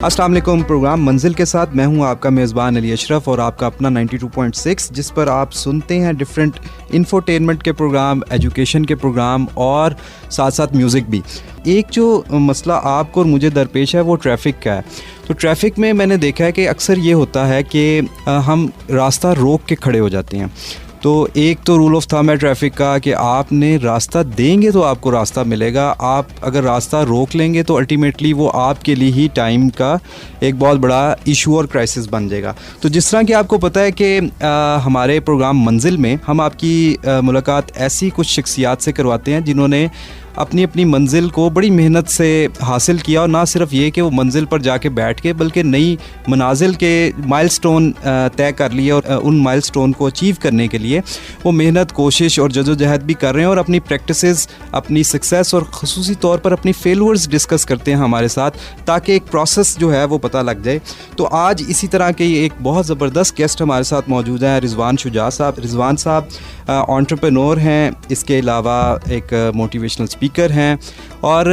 अस्सलाम वालेकुम। प्रोग्राम मंजिल के साथ मैं हूं आपका मेज़बान अली अशरफ और आपका अपना 92.6, जिस पर आप सुनते हैं डिफरेंट इंफोटेनमेंट के प्रोग्राम, एजुकेशन के प्रोग्राम और साथ साथ म्यूज़िक भी। एक जो मसला आपको और मुझे दरपेश है वो ट्रैफ़िक का है। तो ट्रैफ़िक में मैंने देखा है कि अक्सर ये होता है कि हम रास्ता रोक के खड़े हो जाते हैं। तो एक तो रूल ऑफ थंब है ट्रैफ़िक का कि आपने रास्ता देंगे तो आपको रास्ता मिलेगा, आप अगर रास्ता रोक लेंगे तो अल्टीमेटली वो आपके लिए ही टाइम का एक बहुत बड़ा इशू और क्राइसिस बन जाएगा। तो जिस तरह कि आपको पता है कि हमारे प्रोग्राम मंजिल में हम आपकी मुलाकात ऐसी कुछ शख्सियात से करवाते हैं जिन्होंने अपनी अपनी मंजिल को बड़ी मेहनत से हासिल किया, और ना सिर्फ ये कि वो मंजिल पर जाके बैठ के बल्कि नई मनाजिल के माइलस्टोन तय कर लिए और उन माइलस्टोन को अचीव करने के लिए वो मेहनत, कोशिश और जदोजहद भी कर रहे हैं और अपनी प्रैक्टिसेस, अपनी सक्सेस और ख़ुसूसी तौर पर अपनी फेलियर्स डिस्कस करते हैं हमारे साथ, ताकि एक प्रोसेस जो है वो पता लग जाए। तो आज इसी तरह के एक बहुत ज़बरदस्त गेस्ट हमारे साथ मौजूद हैं, रिजवान शुजा साहब। रिजवान साहब एंटरप्रेन्योर हैं, इसके अलावा एक मोटिवेशनल स्पीकर हैं और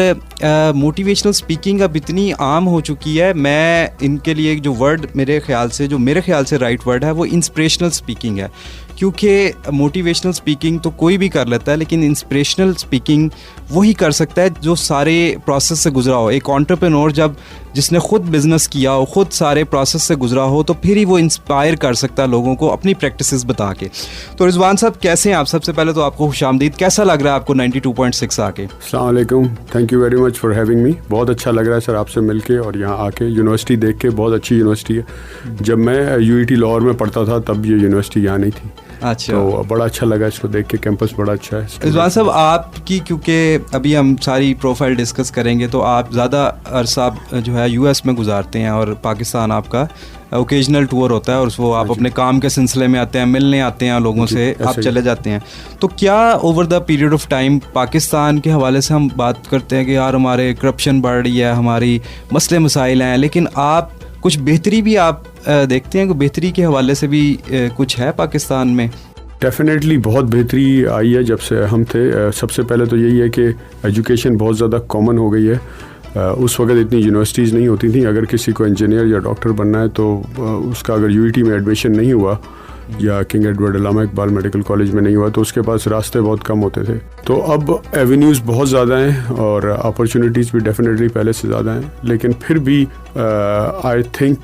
मोटिवेशनल स्पीकिंग अब इतनी आम हो चुकी है। मैं इनके लिए जो वर्ड मेरे ख्याल से राइट वर्ड है वो इंस्पिरेशनल स्पीकिंग है, क्योंकि मोटिवेशनल स्पीकिंग तो कोई भी कर लेता है, लेकिन इंस्पिरेशनल स्पीकिंग वही कर सकता है जो सारे प्रोसेस से गुजरा हो। एक एंटरप्रेन्योर जिसने ख़ुद बिज़नेस किया हो, ख़ुद सारे प्रोसेस से गुजरा हो, तो फिर ही वो इंस्पायर कर सकता है लोगों को अपनी प्रैक्टिसेस बता के। तो रिजवान साहब कैसे हैं आप? सबसे पहले तो आपको खुशामदीद। कैसा लग रहा है आपको 92.6 आके? अस्सलाम वालेकुम, thank you very much for having me. बहुत अच्छा लग रहा है सर आपसे मिलके और यहाँ आके यूनिवर्सिटी देख के। बहुत अच्छी यूनिवर्सिटी है। जब मैं यूईटी लाहौर में पढ़ता था तब ये यूनिवर्सिटी यहाँ नहीं थी। अच्छा, तो बड़ा अच्छा लगा इसको देख के। कैंपस बड़ा अच्छा है। रिजवान साहब आपकी, क्योंकि अभी हम सारी प्रोफाइल डिस्कस करेंगे, तो आप ज़्यादा अरसा जो है यूएस में गुजारते हैं और पाकिस्तान आपका ओकेजनल टूर होता है और वो आप अपने काम के सिलसिले में आते हैं, मिलने आते हैं लोगों से, आप चले जाते हैं। तो क्या over the period of time Pakistan के हवाले से हम बात करते हैं कि यार हमारे करप्शन बढ़ रही है, हमारी मसले मसाइल हैं, लेकिन आप कुछ बेहतरी भी आप देखते हैं कि बेहतरी के हवाले से भी कुछ है पाकिस्तान में? डेफिनेटली बहुत बेहतरी आई है जब से हम थे। सबसे पहले तो यही है कि एजुकेशन बहुत ज़्यादा कॉमन हो गई है। उस वक्त इतनी यूनिवर्सिटीज़ नहीं होती थी। अगर किसी को इंजीनियर या डॉक्टर बनना है तो उसका अगर यूईटी में एडमिशन नहीं हुआ या किंग एडवर्ड अल्लामा इकबाल मेडिकल कॉलेज में नहीं हुआ तो उसके पास रास्ते बहुत कम होते थे। तो अब एवेन्यूज़ बहुत ज़्यादा हैं और अपॉर्चुनिटीज़ भी डेफिनेटली पहले से ज़्यादा हैं। लेकिन फिर भी आई थिंक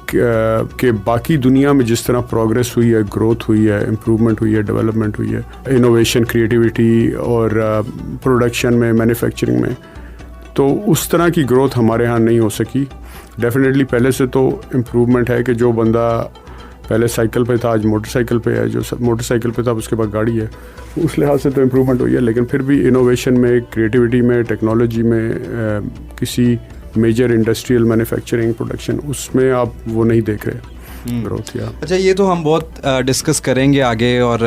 कि बाकी दुनिया में जिस तरह प्रोग्रेस हुई है, ग्रोथ हुई है, इम्प्रूवमेंट हुई है, डेवलपमेंट हुई है, इनोवेशन, क्रिएटिविटी और प्रोडक्शन में, मैन्युफैक्चरिंग में, तो उस तरह की ग्रोथ हमारे यहाँ नहीं हो सकी। डेफिनेटली पहले से तो इम्प्रूवमेंट है कि जो बंदा पहले साइकिल पे था आज मोटरसाइकिल पे है, जो मोटरसाइकिल पे था उसके पास गाड़ी है। उस लिहाज से तो इम्प्रूवमेंट हुई है। लेकिन फिर भी इनोवेशन में, क्रिएटिविटी में, टेक्नोलॉजी में, किसी मेजर इंडस्ट्रियल मैन्युफैक्चरिंग, प्रोडक्शन, उसमें आप वो नहीं देख रहे ग्रोथ। या अच्छा, ये तो हम बहुत डिस्कस करेंगे आगे और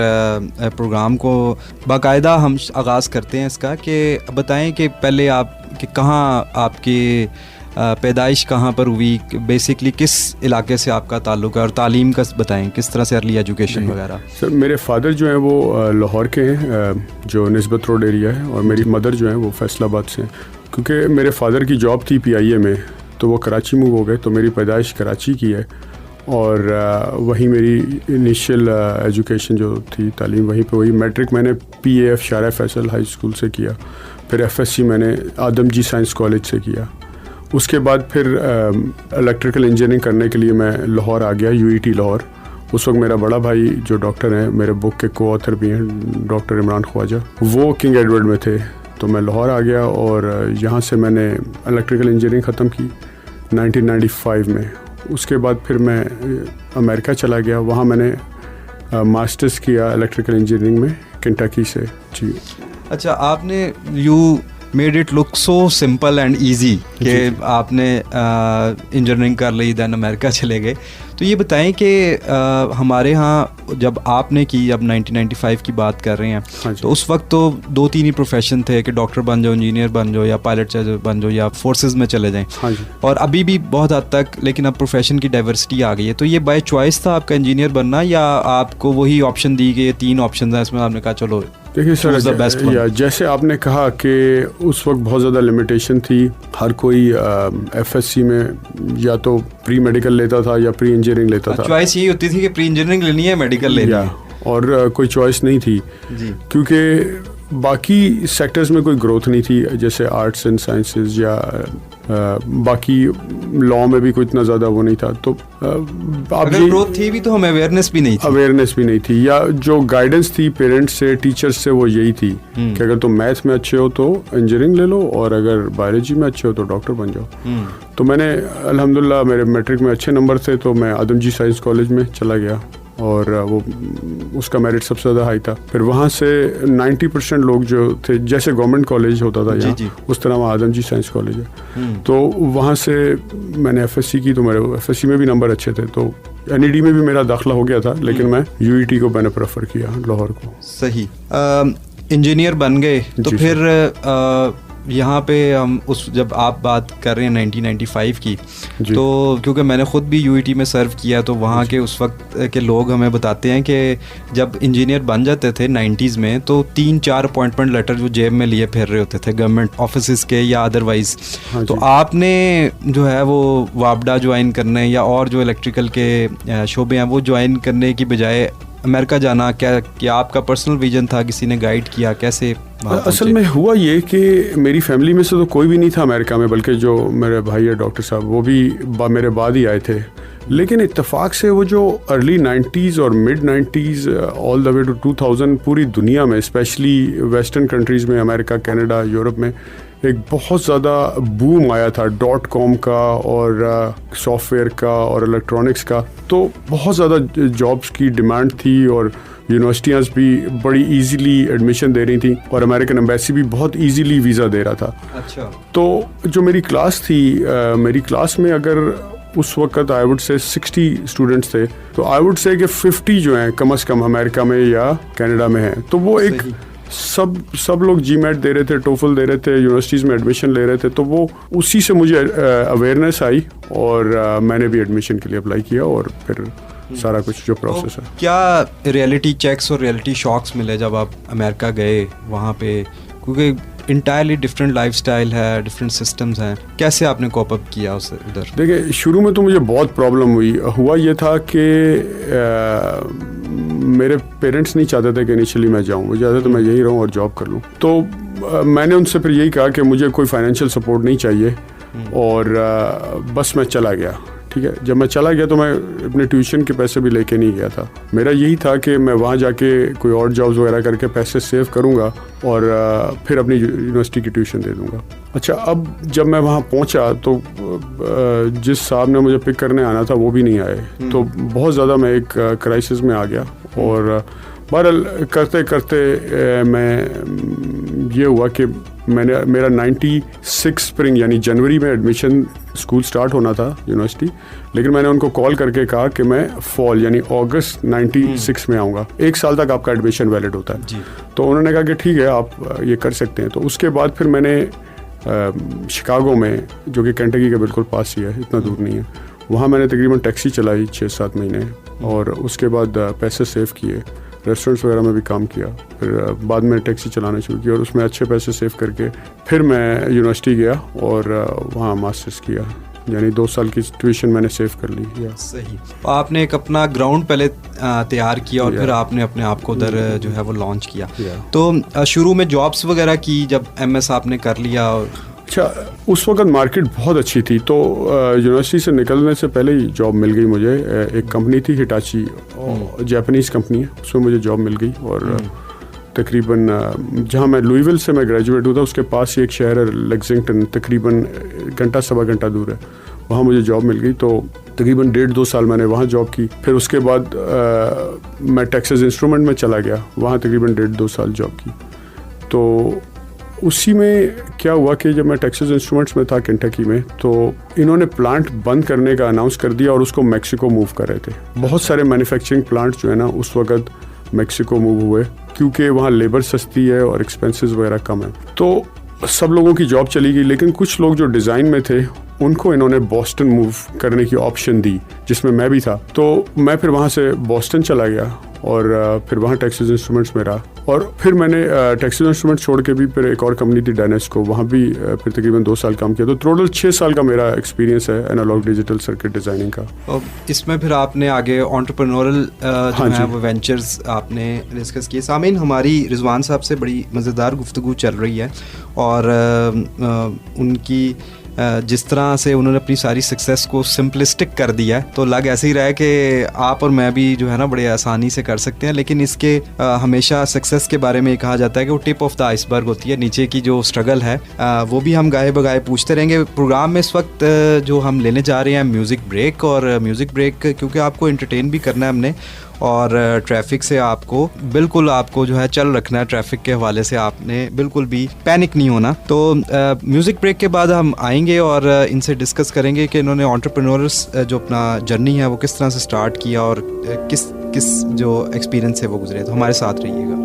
प्रोग्राम को बाकायदा हम आगाज़ करते हैं इसका कि बताएं कि पहले आप कि कहाँ आपकी पैदाइश कहाँ पर हुई, बेसिकली किस इलाके से आपका ताल्लुक़ है, और तालीम का बताएं किस तरह से अर्ली एजुकेशन वगैरह। सर मेरे फादर जो हैं वो लाहौर के हैं, जो निस्बत रोड एरिया है, और मेरी मदर जो हैं वो फैसलाबाद से हैं। क्योंकि मेरे फादर की जॉब थी PIA में तो वो कराची मूव हो गए, तो मेरी पैदाइश कराची की है और वहीं मेरी इनिशियल एजुकेशन जो थी, तालीम वहीं पे हुई। मैट्रिक मैंने PAF शारा फैसल हाई स्कूल से किया, फिर FSC मैंने आदमजी साइंस कॉलेज से किया। उसके बाद फिर इलेक्ट्रिकल इंजीनियरिंग करने के लिए मैं लाहौर आ गया, UET लाहौर। उस वक्त मेरा बड़ा भाई जो डॉक्टर हैं, मेरे बुक के को ऑथर भी हैं, डॉक्टर इमरान ख्वाजा, वो किंग एडवर्ड में थे। तो मैं लाहौर आ गया और यहाँ से मैंने इलेक्ट्रिकल इंजीनियरिंग ख़त्म की 1995 में। उसके बाद फिर मैं अमेरिका चला गया, वहाँ मैंने मास्टर्स किया इलेक्ट्रिकल इंजीनियरिंग में केंटकी से। जी अच्छा, आपने you made it look so simple and easy कि आपने इंजीनियरिंग कर ली, दैन अमेरिका चले गए। तो ये बताएं कि हमारे यहाँ जब आपने की, अब 1995 की बात कर रहे हैं, तो उस वक्त तो 2-3 ही प्रोफेशन थे कि डॉक्टर बन जाओ, इंजीनियर बन जाओ, या पायलट बन जाओ, या फोर्सेस में चले जाएं। और अभी भी बहुत हद तक, लेकिन अब प्रोफेशन की डाइवर्सिटी आ गई है। तो ये बाय चॉइस था आपका इंजीनियर बनना, या आपको वही ऑप्शन दी गई, 3 ऑप्शन हैं इसमें, आपने कहा चलो देखिए सर, या जैसे आपने कहा कि उस वक्त बहुत ज़्यादा लिमिटेशन थी, हर कोई एफएससी में या तो प्री मेडिकल लेता था या प्री इंजीनियरिंग लेता था। चॉइस यही होती थी कि प्री इंजीनियरिंग लेनी है, मेडिकल लेनी है, और कोई चॉइस नहीं थी जी, क्योंकि बाकी सेक्टर्स में कोई ग्रोथ नहीं थी, जैसे आर्ट्स एंड साइंसेस या बाकी लॉ में भी कोई इतना ज़्यादा वो नहीं था। तो अगर ग्रोथ थी भी तो हमें अवेयरनेस भी नहीं थी, या जो गाइडेंस थी पेरेंट्स से, टीचर्स से, वो यही थी कि अगर तुम मैथ में अच्छे हो तो इंजीनियरिंग ले लो, और अगर बायोलॉजी में अच्छे हो तो डॉक्टर बन जाओ। तो मैंने अल्हम्दुलिल्लाह मेरे मैट्रिक में अच्छे नंबर थे, तो मैं आदमजी साइंस कॉलेज में चला गया, और वो उसका मेरिट सबसे ज़्यादा हाई था। फिर वहाँ से 90% लोग जो थे, जैसे गवर्नमेंट कॉलेज होता था यहाँ, उस तरह वहाँ आदमजी साइंस कॉलेज है, तो वहाँ से मैंने एफएससी की, तो मेरे एफएससी में भी नंबर अच्छे थे, तो एनईडी में भी मेरा दाखिला हो गया था, लेकिन मैं यूईटी को मैंने प्रेफर किया, लाहौर को। सही। इंजीनियर बन गए तो फिर यहाँ पे हम जब आप बात कर रहे हैं 1995 की, तो क्योंकि मैंने ख़ुद भी यूईटी में सर्व किया, तो वहाँ के उस वक्त के लोग हमें बताते हैं कि जब इंजीनियर बन जाते थे 90s में, तो 3-4 अपॉइंटमेंट लेटर जो जेब में लिए फिर रहे होते थे गवर्नमेंट ऑफिस के या अदरवाइज़। तो आपने जो है वो वापडा ज्वाइन करने या और जो इलेक्ट्रिकल के शोबे हैं वो ज्वाइन करने की बजाय अमेरिका जाना, क्या आपका पर्सनल विजन था, किसी ने गाइड किया, कैसे? असल में हुआ ये कि मेरी फैमिली में से तो कोई भी नहीं था अमेरिका में, बल्कि जो मेरे भाई है डॉक्टर साहब, वो भी मेरे बाद ही आए थे। लेकिन इत्तेफाक से वो जो अर्ली 90s और mid 90s all the way to 2000 पूरी दुनिया में, स्पेशली वेस्टर्न कंट्रीज़ में, अमेरिका, कनाडा, यूरोप में एक बहुत ज़्यादा बूम आया था .com का और सॉफ्टवेयर का और इलेक्ट्रॉनिक्स का। तो बहुत ज़्यादा जॉब्स की डिमांड थी, और यूनिवर्सिटियाँ भी बड़ी इजीली एडमिशन दे रही थी, और अमेरिकन एम्बेसी भी बहुत इजीली वीज़ा दे रहा था। अच्छा। तो जो मेरी क्लास थी, मेरी क्लास में अगर उस वक्त आई वुड से 60 स्टूडेंट्स थे, तो आई वुड से कि 50 जो हैं कम से कम अमेरिका में या कनाडा में हैं। तो वो एक सब लोग जीमैट दे रहे थे, टोफल दे रहे थे, यूनिवर्सिटीज़ में एडमिशन ले रहे थे, तो वो उसी से मुझे अवेयरनेस आई, और मैंने भी एडमिशन के लिए अप्लाई किया, और फिर सारा कुछ जो प्रोसेस है। क्या रियलिटी चेक्स और रियलिटी शॉक्स मिले जब आप अमेरिका गए वहाँ पे, क्योंकि इंटायरली डिफरेंट लाइफस्टाइल है, डिफरेंट सिस्टम्स हैं, कैसे आपने कोप अप किया उससे उधर? देखिए, शुरू में तो मुझे बहुत प्रॉब्लम हुआ ये था कि मेरे पेरेंट्स नहीं चाहते थे कि इनिशियली मैं जाऊँ, वो चाहते थे मैं यहीं रहूँ और जॉब कर लूँ। तो मैंने उनसे फिर यही कहा कि मुझे कोई फाइनेंशियल सपोर्ट नहीं चाहिए, और बस मैं चला गया। ठीक है, जब मैं चला गया तो मैं अपने ट्यूशन के पैसे भी लेके नहीं गया था। मेरा यही था कि मैं वहाँ जाके कोई और जॉब्स वगैरह करके पैसे सेव करूँगा, और फिर अपनी यूनिवर्सिटी की ट्यूशन दे दूँगा। अच्छा, अब जब मैं वहाँ पहुँचा तो जिस साहब ने मुझे पिक करने आना था वो भी नहीं आए, तो बहुत ज़्यादा मैं एक क्राइसिस में आ गया। और बहरहाल करते करते मैं ये हुआ कि मेरा 96 स्प्रिंग यानी जनवरी में एडमिशन स्कूल स्टार्ट होना था यूनिवर्सिटी, लेकिन मैंने उनको कॉल करके कहा कि मैं फॉल यानी अगस्त 96 में आऊँगा, 1 साल तक आपका एडमिशन वैलिड होता है। तो उन्होंने कहा कि ठीक है, आप ये कर सकते हैं। तो उसके बाद फिर मैंने शिकागो में, जो कि केंटकी के बिल्कुल पास ही है, इतना दूर नहीं है, वहाँ मैंने तकरीबन टैक्सी चलाई 6-7 महीने, और उसके बाद पैसे सेव किए, रेस्टोरेंट्स वगैरह में भी काम किया, फिर बाद में टैक्सी चलाना शुरू किया, और उसमें अच्छे पैसे सेव करके फिर मैं यूनिवर्सिटी गया और वहाँ मास्टर्स किया, यानी 2 साल की ट्यूशन मैंने सेव कर ली। सही। आपने एक अपना ग्राउंड पहले तैयार किया, और फिर आपने अपने आप को उधर जो है वो लॉन्च किया। तो शुरू में जॉब्स वगैरह की, जब MS आपने कर लिया? अच्छा, उस वक्त मार्केट बहुत अच्छी थी, तो यूनिवर्सिटी से निकलने से पहले ही जॉब मिल गई मुझे। एक कंपनी थी हिटाची, जापानीज़ कंपनी है, उसमें मुझे जॉब मिल गई। और तकरीबन जहाँ मैं लुईविल से मैं ग्रेजुएट हुआ था, उसके पास ही एक शहर है लेक्सिंगटन, तकरीबन सवा घंटा दूर है, वहाँ मुझे जॉब मिल गई। तो तकरीबन 1.5-2 साल मैंने वहाँ जॉब की। फिर उसके बाद मैं टेक्सास इंस्ट्रूमेंट में चला गया, वहाँ तकरीबन 1.5-2 साल जॉब की। तो उसी में क्या हुआ कि जब मैं टेक्सास इंस्ट्रूमेंट्स में था केंटकी में, तो इन्होंने प्लांट बंद करने का अनाउंस कर दिया, और उसको मैक्सिको मूव कर रहे थे। बहुत सारे मैन्युफैक्चरिंग प्लांट जो है ना, उस वक्त मैक्सिको मूव हुए, क्योंकि वहाँ लेबर सस्ती है और एक्सपेंसेस वगैरह कम है। तो सब लोगों की जॉब चली गई, लेकिन कुछ लोग जो डिज़ाइन में थे उनको इन्होंने बॉस्टन मूव करने की ऑप्शन दी, जिसमें मैं भी था। तो मैं फिर वहाँ से बॉस्टन चला गया और फिर वहाँ टेक्सास इंस्ट्रूमेंट्स में रहा, और फिर मैंने टेक्सास इंस्ट्रूमेंट्स छोड़ के भी फिर एक और कंपनी थी डायनेस्को, वहाँ भी फिर तकरीबन 2 साल काम किया। तो टोटल 6 साल का मेरा एक्सपीरियंस है एनालॉग डिजिटल सर्किट डिज़ाइनिंग का। और इसमें फिर आपने आगे एंटरप्रेन्योरल जो है वो वेंचर्स आपने डिस्कस किए। सामीन, हमारी रिजवान साहब से बड़ी मज़ेदार गुफ्तगू चल रही है और उनकी जिस तरह से उन्होंने अपनी सारी सक्सेस को सिंपलिस्टिक कर दिया है, तो लग ऐसे ही रहा है कि आप और मैं भी जो है ना बड़े आसानी से कर सकते हैं। लेकिन इसके हमेशा सक्सेस के बारे में ये कहा जाता है कि वो टिप ऑफ द आइसबर्ग होती है, नीचे की जो स्ट्रगल है वो भी हम गाए बगाए पूछते रहेंगे। प्रोग्राम में इस वक्त जो हम लेने जा रहे हैं म्यूज़िक ब्रेक, और म्यूज़िक ब्रेक क्योंकि आपको एंटरटेन भी करना है हमने, और ट्रैफिक से आपको जो है चल रखना है, ट्रैफिक के हवाले से आपने बिल्कुल भी पैनिक नहीं होना। तो म्यूज़िक ब्रेक के बाद हम आएंगे और इनसे डिस्कस करेंगे कि इन्होंने एंटरप्रेन्योर्स जो अपना जर्नी है वो किस तरह से स्टार्ट किया और किस जो एक्सपीरियंस है वो गुजरे। तो हमारे साथ रहिएगा।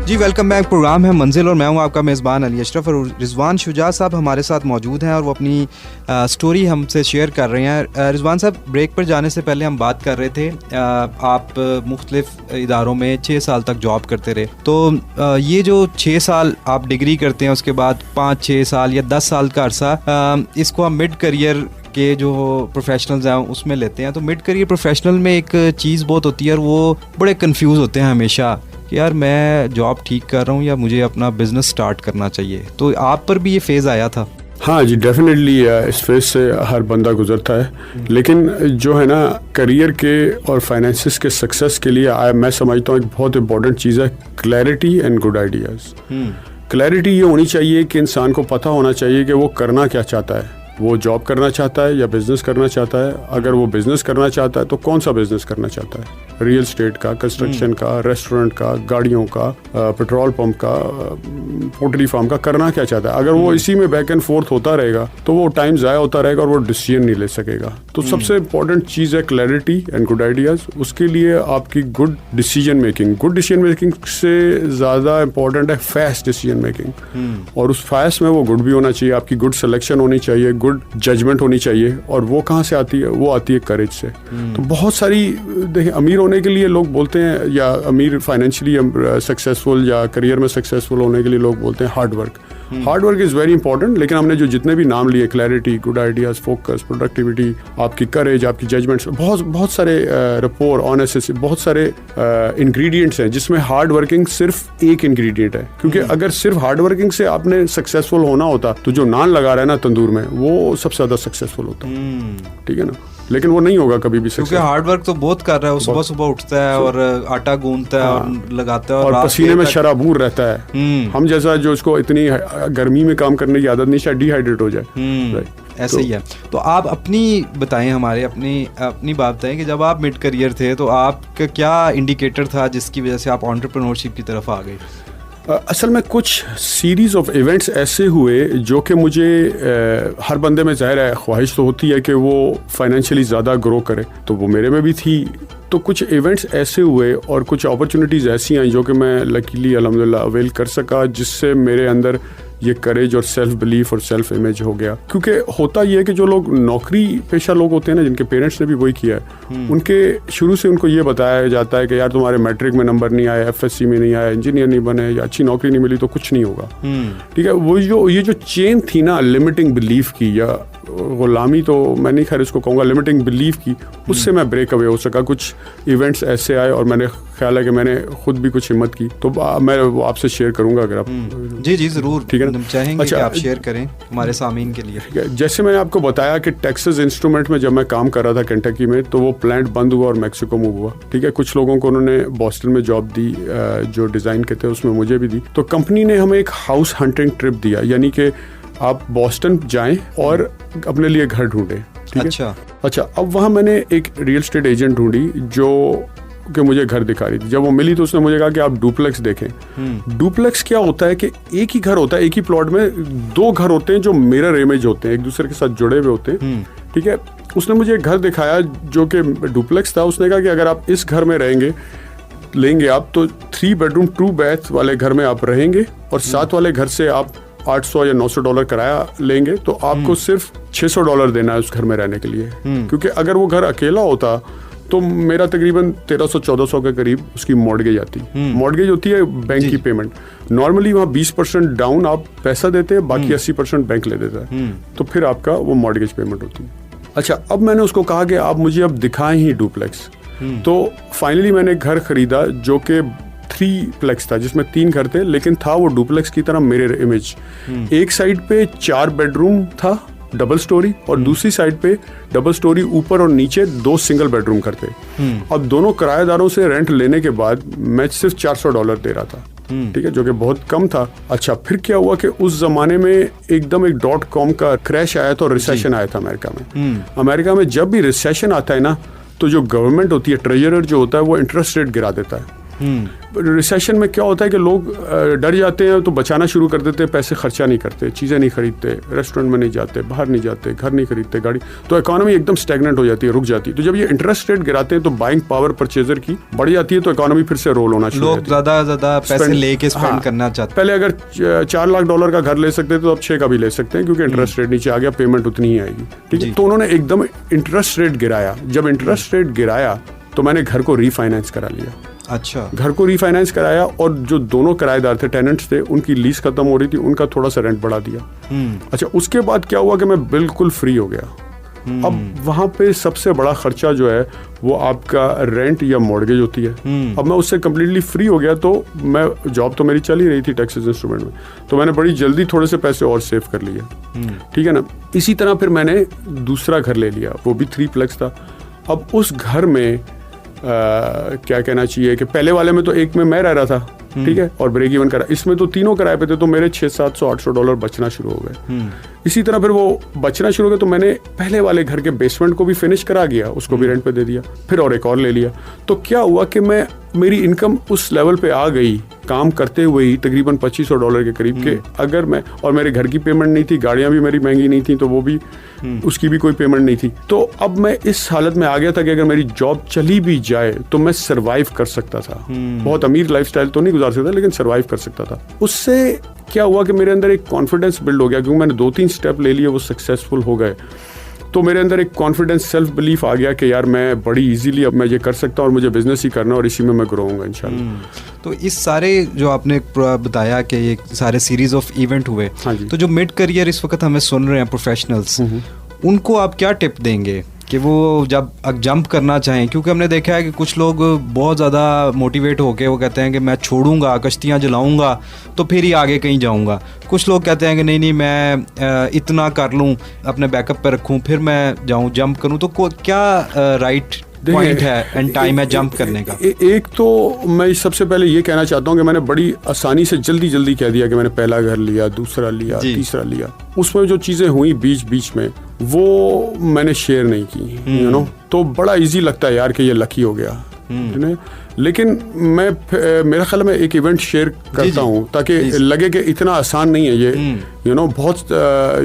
जी वेलकम बैक। प्रोग्राम है मंजिल और मैं हूं आपका मेज़बान अली अशरफ, और रिजवान शुजा साहब हमारे साथ मौजूद हैं और वो अपनी स्टोरी हमसे शेयर कर रहे हैं। रिजवान साहब, ब्रेक पर जाने से पहले हम बात कर रहे थे आप मुख्तलिफ इदारों में 6 साल तक जॉब करते रहे। तो ये जो 6 साल आप डिग्री करते हैं, उसके बाद 5-6 साल या 10 साल का अरसा, इसको हम मिड करियर के जो प्रोफेशनल्स हैं उसमें लेते हैं। तो मिड करियर प्रोफेशनल में एक चीज़ बहुत होती है और वो बड़े कंफ्यूज होते हैं हमेशा कि यार मैं जॉब ठीक कर रहा हूँ या मुझे अपना बिजनेस स्टार्ट करना चाहिए। तो आप पर भी ये फेज़ आया था? हाँ जी, डेफिनेटली इस फेज से हर बंदा गुजरता है। लेकिन जो है ना, करियर के और फाइनेंसिस के सक्सेस के लिए मैं समझता हूँ एक बहुत इंपॉर्टेंट चीज़ है clarity and good ideas. Clarity ये होनी चाहिए कि इंसान को पता होना चाहिए कि वो करना क्या चाहता है, वो जॉब करना चाहता है या बिज़नेस करना चाहता है। अगर वो बिज़नेस करना चाहता है तो कौन सा बिज़नेस करना चाहता है, रियल स्टेट का, कंस्ट्रक्शन का, रेस्टोरेंट का, गाड़ियों का, पेट्रोल पंप का, पोल्ट्री फार्म का, करना क्या चाहता है। अगर वो इसी में बैक एंड फोर्थ होता रहेगा तो वो टाइम ज़ाया होता रहेगा और वो डिसीजन नहीं ले सकेगा। तो सबसे इंपॉर्टेंट चीज़ है क्लैरिटी एंड गुड आइडियाज़। उसके लिए आपकी गुड डिसीजन मेकिंग से ज़्यादा इंपॉर्टेंट है फास्ट डिसीजन मेकिंग, और उस फास्ट में वो गुड भी होना चाहिए, आपकी गुड सिलेक्शन होनी चाहिए, गुड जजमेंट होनी चाहिए। और वो कहाँ से आती है? वो आती है करेज से। तो बहुत सारी देखिए, अमीर होने के लिए लोग बोलते हैं, या अमीर फाइनेंशियली सक्सेसफुल या करियर में सक्सेसफुल होने के लिए लोग बोलते हैं hard work is very important. लेकिन हमने जो जितने भी नाम लिए, clarity, good ideas, focus, productivity, आपकी करेज, आपकी जजमेंट्स, बहुत सारे रपोर, ऑनेस्टी, बहुत सारे इंग्रेडिएंट्स हैं जिसमें हार्ड वर्किंग सिर्फ एक इंग्रेडिएंट है। क्योंकि अगर सिर्फ हार्ड वर्किंग से आपने सक्सेसफुल होना होता तो जो नान लगा रहा है ना तंदूर में, वो सबसे ज़्यादा सक्सेसफुल होता। ठीक है ना? लेकिन वो नहीं होगा कभी भी, क्योंकि हार्ड वर्क तो बहुत कर रहा है, सुबह सुबह उठता है और आटा गूंदता है और लगाता है और पसीने में शराबूर रहता है। हम जैसा जो इसको इतनी गर्मी में काम करने की आदत नहीं, शायद डिहाइड्रेट हो जाए। ऐसे ही है। तो आप अपनी बताएं, हमारे अपनी बात बताएं कि जब आप मिड करियर थे तो आपका क्या इंडिकेटर था जिसकी वजह से आप एंटरप्रेन्योरशिप की तरफ आ गए? असल में कुछ सीरीज़ ऑफ इवेंट्स ऐसे हुए जो कि मुझे हर बंदे में ज़ाहिर है ख्वाहिश तो होती है कि वो फाइनेंशियली ज़्यादा ग्रो करे, तो वो मेरे में भी थी। तो कुछ इवेंट्स ऐसे हुए और कुछ अपॉर्चुनिटीज़ ऐसी आई जो कि मैं लकीली अल्हम्दुलिल्लाह अवेल कर सका, जिससे मेरे अंदर ये करेज और सेल्फ बिलीफ और सेल्फ इमेज हो गया। क्योंकि होता ये है कि जो लोग नौकरी पेशा लोग होते हैं ना, जिनके पेरेंट्स ने भी वही किया है, उनके शुरू से उनको ये बताया जाता है कि यार तुम्हारे मैट्रिक में नंबर नहीं आया, FSC में नहीं आया, इंजीनियर नहीं बने या अच्छी नौकरी नहीं मिली तो कुछ नहीं होगा। ठीक है, वो ये जो चेन थी ना लिमिटिंग बिलीफ की, या गुलामी तो मैं नहीं खैर इसको कहूँगा, लिमिटिंग बिलीफ की, उससे मैं ब्रेक अवे हो सका। कुछ इवेंट्स ऐसे आए और मैंने ख्याल है कि मैंने खुद भी कुछ हिम्मत की, तो मैं वो आपसे शेयर करूँगा अगर आप। जी ज़रूर, ठीक है ना? चाहेंगे अच्छा, कि आप शेयर करें हमारे सामीन के लिए। ठीक है, जैसे मैंने आपको बताया कि टेक्सास इंस्ट्रूमेंट में जब मैं काम कर रहा था केंटकी में, तो वो प्लांट बंद हुआ और मैक्सिको मूव हुआ। ठीक है, कुछ लोगों को उन्होंने बॉस्टन में जॉब दी, जो डिज़ाइन के थे उसमें मुझे भी दी। तो कंपनी ने हमें एक हाउस हंटिंग ट्रिप दिया, यानी कि आप बॉस्टन जाएं और अपने लिए घर ढूंढें। अच्छा, अब वहाँ मैंने एक रियल एस्टेट एजेंट ढूंढी जो कि मुझे घर दिखा रही थी। जब वो मिली तो उसने मुझे कहा कि आप डुप्लेक्स देखें। डुप्लेक्स क्या होता है कि एक ही घर होता है, एक ही प्लॉट में 2 घर होते हैं जो मिरर इमेज होते हैं, एक दूसरे के साथ जुड़े हुए होते हैं। ठीक है, उसने मुझे एक घर दिखाया जो कि डुप्लेक्स था। उसने कहा कि अगर आप इस घर में रहेंगे लेंगे आप तो 3 बेडरूम 2 बाथ वाले घर में आप रहेंगे और 7 वाले घर से आप $800 या $900 किराया लेंगे तो आपको सिर्फ $600 देना है उस घर में रहने के लिए। क्योंकि अगर वो घर अकेला होता तो मेरा तकरीबन 1300-1400 के करीब उसकी मॉर्गेज आती। मॉर्गेज होती है बैंक की पेमेंट। नॉर्मली वहाँ 20% डाउन आप पैसा देते हैं, बाकी 80% बैंक ले देता है, तो फिर आपका वो मॉर्गेज पेमेंट होती है। अच्छा, अब मैंने उसको कहा कि आप मुझे अब दिखाएं ही डुप्लेक्स। तो फाइनली मैंने घर खरीदा जो कि 3प्लेक्स था, जिसमें 3 घर थे, लेकिन था वो डुप्लेक्स की तरह मिरर इमेज। एक साइड पे 4 बेडरूम था डबल स्टोरी और दूसरी साइड पे डबल स्टोरी ऊपर और नीचे 2 सिंगल बेडरूम घर थे। अब दोनों किराएदारों से रेंट लेने के बाद मैं सिर्फ $400 दे रहा था, ठीक है, जो कि बहुत कम था। अच्छा, फिर क्या हुआ कि उस जमाने में एकदम एक .com का क्रैश आया था और रिसेशन आया था अमेरिका में। अमेरिका में जब भी रिसेशन आता है ना, तो जो गवर्नमेंट होती है, ट्रेजरर जो होता है, वो इंटरेस्ट रेट गिरा देता है। रिसेशन में क्या होता है कि लोग डर जाते हैं तो बचाना शुरू कर देते हैं, पैसे खर्चा नहीं करते, चीज़ें नहीं खरीदते, रेस्टोरेंट में नहीं जाते, बाहर नहीं जाते, घर नहीं खरीदते, गाड़ी, तो इकोनॉमी एकदम स्टैग्नेंट हो जाती है, रुक जाती है। तो जब ये इंटरेस्ट रेट गिराते हैं तो बाइंग पावर परचेजर की बढ़ जाती है, तो इकोनॉमी फिर से रोल होना शुरू होती है। लोग ज़्यादा पैसे लेके स्पेंड करना चाहते हैं। पहले अगर $4 लाख का घर ले सकते थे तो अब 6 का भी ले सकते हैं, क्योंकि इंटरेस्ट रेट नीचे आ गया, पेमेंट उतनी ही आएगी, ठीक है। तो उन्होंने एकदम इंटरेस्ट रेट गिराया। जब इंटरेस्ट रेट गिराया तो मैंने घर को रीफाइनेंस करा लिया। अच्छा, घर को रीफाइनेंस कराया और जो दोनों किराएदार थे, टेनेंट्स थे, उनकी लीज खत्म हो रही थी, उनका थोड़ा सा रेंट बढ़ा दिया। अच्छा, उसके बाद क्या हुआ कि मैं बिल्कुल फ्री हो गया। अब वहाँ पे सबसे बड़ा खर्चा जो है वो आपका रेंट या मॉर्गेज होती है। अब मैं उससे कम्प्लीटली फ्री हो गया, तो मैं जॉब तो मेरी चल ही रही थी टैक्सेस इंस्ट्रूमेंट में, तो मैंने बड़ी जल्दी थोड़े से पैसे और सेव कर लिए, ठीक है ना। इसी तरह फिर मैंने दूसरा घर ले लिया, वो भी 3प्लेक्स था। अब उस घर में क्या कहना चाहिए कि पहले वाले में तो एक में मैं रह रहा था, ठीक है, और ब्रेक इवन करा, इसमें तो तीनों किराए पे थे, तो मेरे $600-700-800 बचना शुरू हो गए। इसी तरह फिर वो बचना शुरू हो गया, तो मैंने पहले वाले घर के बेसमेंट को भी फिनिश करा गया, उसको भी रेंट पे दे दिया, फिर और एक और ले लिया। तो क्या हुआ कि मेरी इनकम उस लेवल पे आ गई काम करते हुए ही, तकरीबन $2500 के करीब के, अगर मैं, और मेरे घर की पेमेंट नहीं थी, गाड़ियां भी मेरी महंगी नहीं थी, तो वो भी उसकी भी कोई पेमेंट नहीं थी। तो अब मैं इस हालत में आ गया था कि अगर मेरी जॉब चली भी जाए तो मैं सरवाइव कर सकता था। बहुत अमीर लाइफस्टाइल तो नहीं गुजार सकता, लेकिन सरवाइव कर सकता था। उससे क्या हुआ कि मेरे अंदर एक कॉन्फिडेंस बिल्ड हो गया, क्योंकि मैंने 2-3 स्टेप ले लिए, वो सक्सेसफुल हो गए, तो मेरे अंदर एक कॉन्फिडेंस, सेल्फ बिलीफ आ गया कि यार मैं बड़ी इजीली अब मैं ये कर सकता हूँ और मुझे बिजनेस ही करना और इसी में मैं ग्रो होऊंगा इंशाल्लाह। तो इस सारे जो आपने बताया कि ये सारे सीरीज ऑफ इवेंट हुए, तो जो मिड करियर इस वक्त हमें सुन रहे हैं प्रोफेशनल्स, उनको आप क्या टिप देंगे कि वो जब जंप करना चाहें? क्योंकि हमने देखा है कि कुछ लोग बहुत ज़्यादा मोटिवेट होके वो कहते हैं कि मैं छोड़ूंगा, कश्तियाँ जलाऊंगा तो फिर ही आगे कहीं जाऊंगा। कुछ लोग कहते हैं कि नहीं मैं इतना कर लूँ, अपने बैकअप पर रखूँ, फिर मैं जाऊँ जंप करूँ। तो क्या राइट पॉइंट है एंड टाइम है जंप करने का? एक तो मैं सबसे पहले ये कहना चाहता हूँ कि मैंने बड़ी आसानी से जल्दी कह दिया कि मैंने पहला घर लिया, दूसरा लिया, तीसरा लिया। उसमें जो चीज़ें हुई बीच में वो मैंने शेयर नहीं की, यू नो। तो बड़ा इजी लगता है यार कि ये लकी हो गया, लेकिन मैं मेरा ख्याल में एक इवेंट शेयर करता हूँ ताकि लगे कि इतना आसान नहीं है ये, यू नो, बहुत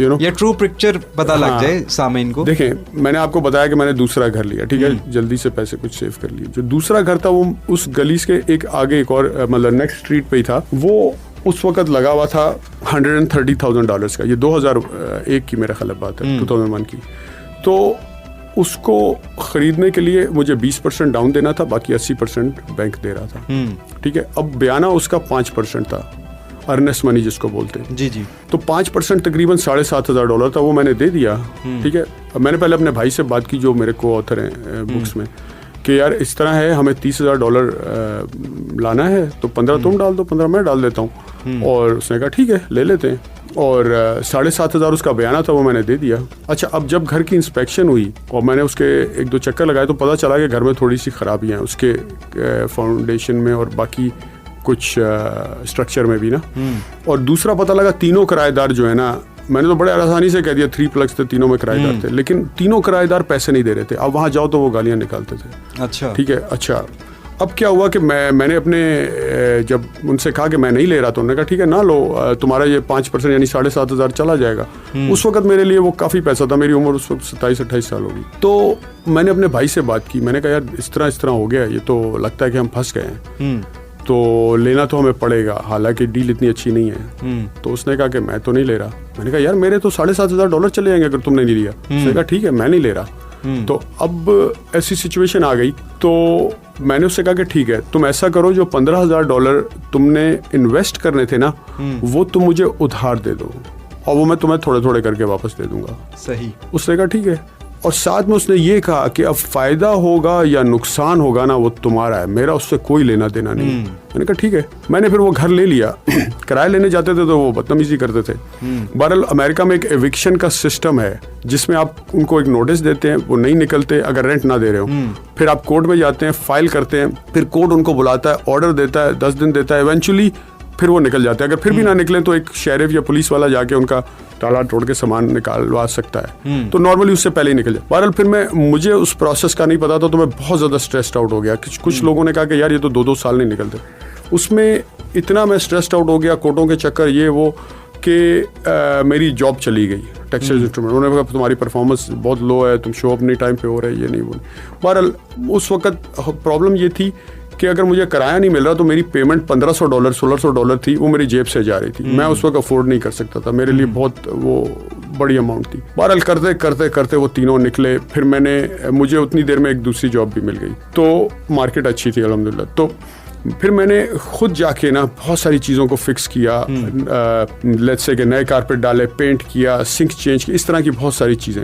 यू नो, ये ट्रू पिक्चर पता लग जाए सामीन को। देखें, मैंने आपको बताया कि मैंने दूसरा घर लिया, ठीक है, जल्दी से पैसे कुछ सेव कर लिए। जो दूसरा घर था वो उस गली के एक आगे एक और मतलब नेक्स्ट स्ट्रीट पे ही था। वो उस वक्त लगा हुआ था $130,000 का, ये 2001 की मेरा ख्याल बात है, 2001 की। तो उसको खरीदने के लिए मुझे 20% डाउन देना था, बाकी 80% बैंक दे रहा था, ठीक है। अब बयाना उसका 5% था, अर्नेस्ट मनी जिसको बोलते हैं, जी। तो 5% तकरीबन $7,500 था, वो मैंने दे दिया, ठीक है। मैंने पहले अपने भाई से बात की जो मेरे को ऑथर हैं बुक्स में, कि यार इस तरह है, हमें $30,000 लाना है, तो 15 तुम डाल दो, 15 मैं डाल देता हूँ। और उसने कहा ठीक है ले लेते हैं, और 7,500 उसका बयाना था, वो मैंने दे दिया। अच्छा, अब जब घर की इंस्पेक्शन हुई और मैंने उसके 1-2 चक्कर लगाए तो पता चला कि घर में थोड़ी सी खराबियाँ हैं, उसके फाउंडेशन में और बाकी कुछ स्ट्रक्चर में भी ना। और दूसरा पता लगा तीनों किराएदार जो है ना, मैंने तो बड़े आसानी से कह दिया 3प्लेक्स थे, तीनों में किराएदार थे, लेकिन तीनों किराएदार पैसे नहीं दे रहे थे। अब वहाँ जाओ तो वो गालियाँ निकालते थे। अच्छा, ठीक है। अच्छा, अब क्या हुआ कि मैंने अपने जब उनसे कहा कि मैं नहीं ले रहा, तो उन्होंने कहा ठीक है ना लो, तुम्हारा ये 5% यानी 7,500 चला जाएगा। उस वक्त मेरे लिए वो काफ़ी पैसा था, मेरी उम्र उस वक्त 27-28 साल होगी। तो मैंने अपने भाई से बात की, मैंने कहा यार इस तरह हो गया, ये तो लगता है कि हम फंस गए हैं, तो लेना तो हमें पड़ेगा, हालांकि डील इतनी अच्छी नहीं है। तो उसने कहा कि मैं तो नहीं ले रहा। मैंने कहा यार मेरे तो $7,500 चले जाएंगे अगर तुमने नहीं लिया। उसने कहा ठीक है मैं नहीं ले रहा। तो अब ऐसी सिचुएशन आ गई, तो मैंने उससे कहा कि ठीक है तुम ऐसा करो, जो $15,000 तुमने इन्वेस्ट करने थे ना, वो तुम मुझे उधार दे दो और वो मैं तुम्हें थोड़े थोड़े करके वापस दे दूंगा। सही। उसने कहा ठीक है, और साथ में उसने ये कहा कि अब फायदा होगा या नुकसान होगा ना वो तुम्हारा है, मेरा उससे कोई लेना देना नहीं। मैंने कहा ठीक है। मैंने फिर वो घर ले लिया। किराया लेने जाते थे तो वो बदतमीजी करते थे। बहरहाल अमेरिका में एक एविक्शन का सिस्टम है जिसमें आप उनको एक नोटिस देते हैं, वो नहीं निकलते अगर रेंट ना दे रहे हो, फिर आप कोर्ट में जाते हैं, फाइल करते हैं, फिर कोर्ट उनको बुलाता है, ऑर्डर देता है, 10 दिन देता है, इवेंचुअली फिर वो निकल जाते हैं। अगर फिर भी ना निकले तो एक शेरिफ या पुलिस वाला जाके उनका ताला तोड़ के सामान निकालवा सकता है, तो नॉर्मली उससे पहले ही निकल जाए। बहरहाल फिर मुझे उस प्रोसेस का नहीं पता था, तो मैं बहुत ज़्यादा स्ट्रेस्ड आउट हो गया। कुछ लोगों ने कहा कि यार ये तो 2-2 साल नहीं निकलते। उसमें इतना मैं स्ट्रेस्ड आउट हो गया, कोर्टों के चक्कर ये वो, कि मेरी जॉब चली गई टेक्सटाइल इंस्ट्रूमेंट। उन्होंने कहा तुम्हारी परफॉर्मेंस बहुत लो है, तुम शो अप नहीं टाइम पे हो रहे, ये नहीं वो। बहरहाल उस वक्त प्रॉब्लम ये थी कि अगर मुझे किराया नहीं मिल रहा तो मेरी पेमेंट $1,500 $1,600 थी, वो मेरी जेब से जा रही थी। मैं उस वक्त अफोर्ड नहीं कर सकता था, मेरे लिए बहुत वो बड़ी अमाउंट थी। बहरहाल करते करते करते वो तीनों निकले। फिर मुझे उतनी देर में एक दूसरी जॉब भी मिल गई, तो मार्केट अच्छी थी अल्हम्दुलिल्लाह। तो फिर मैंने खुद जाके ना बहुत सारी चीज़ों को फिक्स किया, लेट्स से कि नए कारपेट डाले, पेंट किया, सिंक चेंज की, इस तरह की बहुत सारी चीज़ें,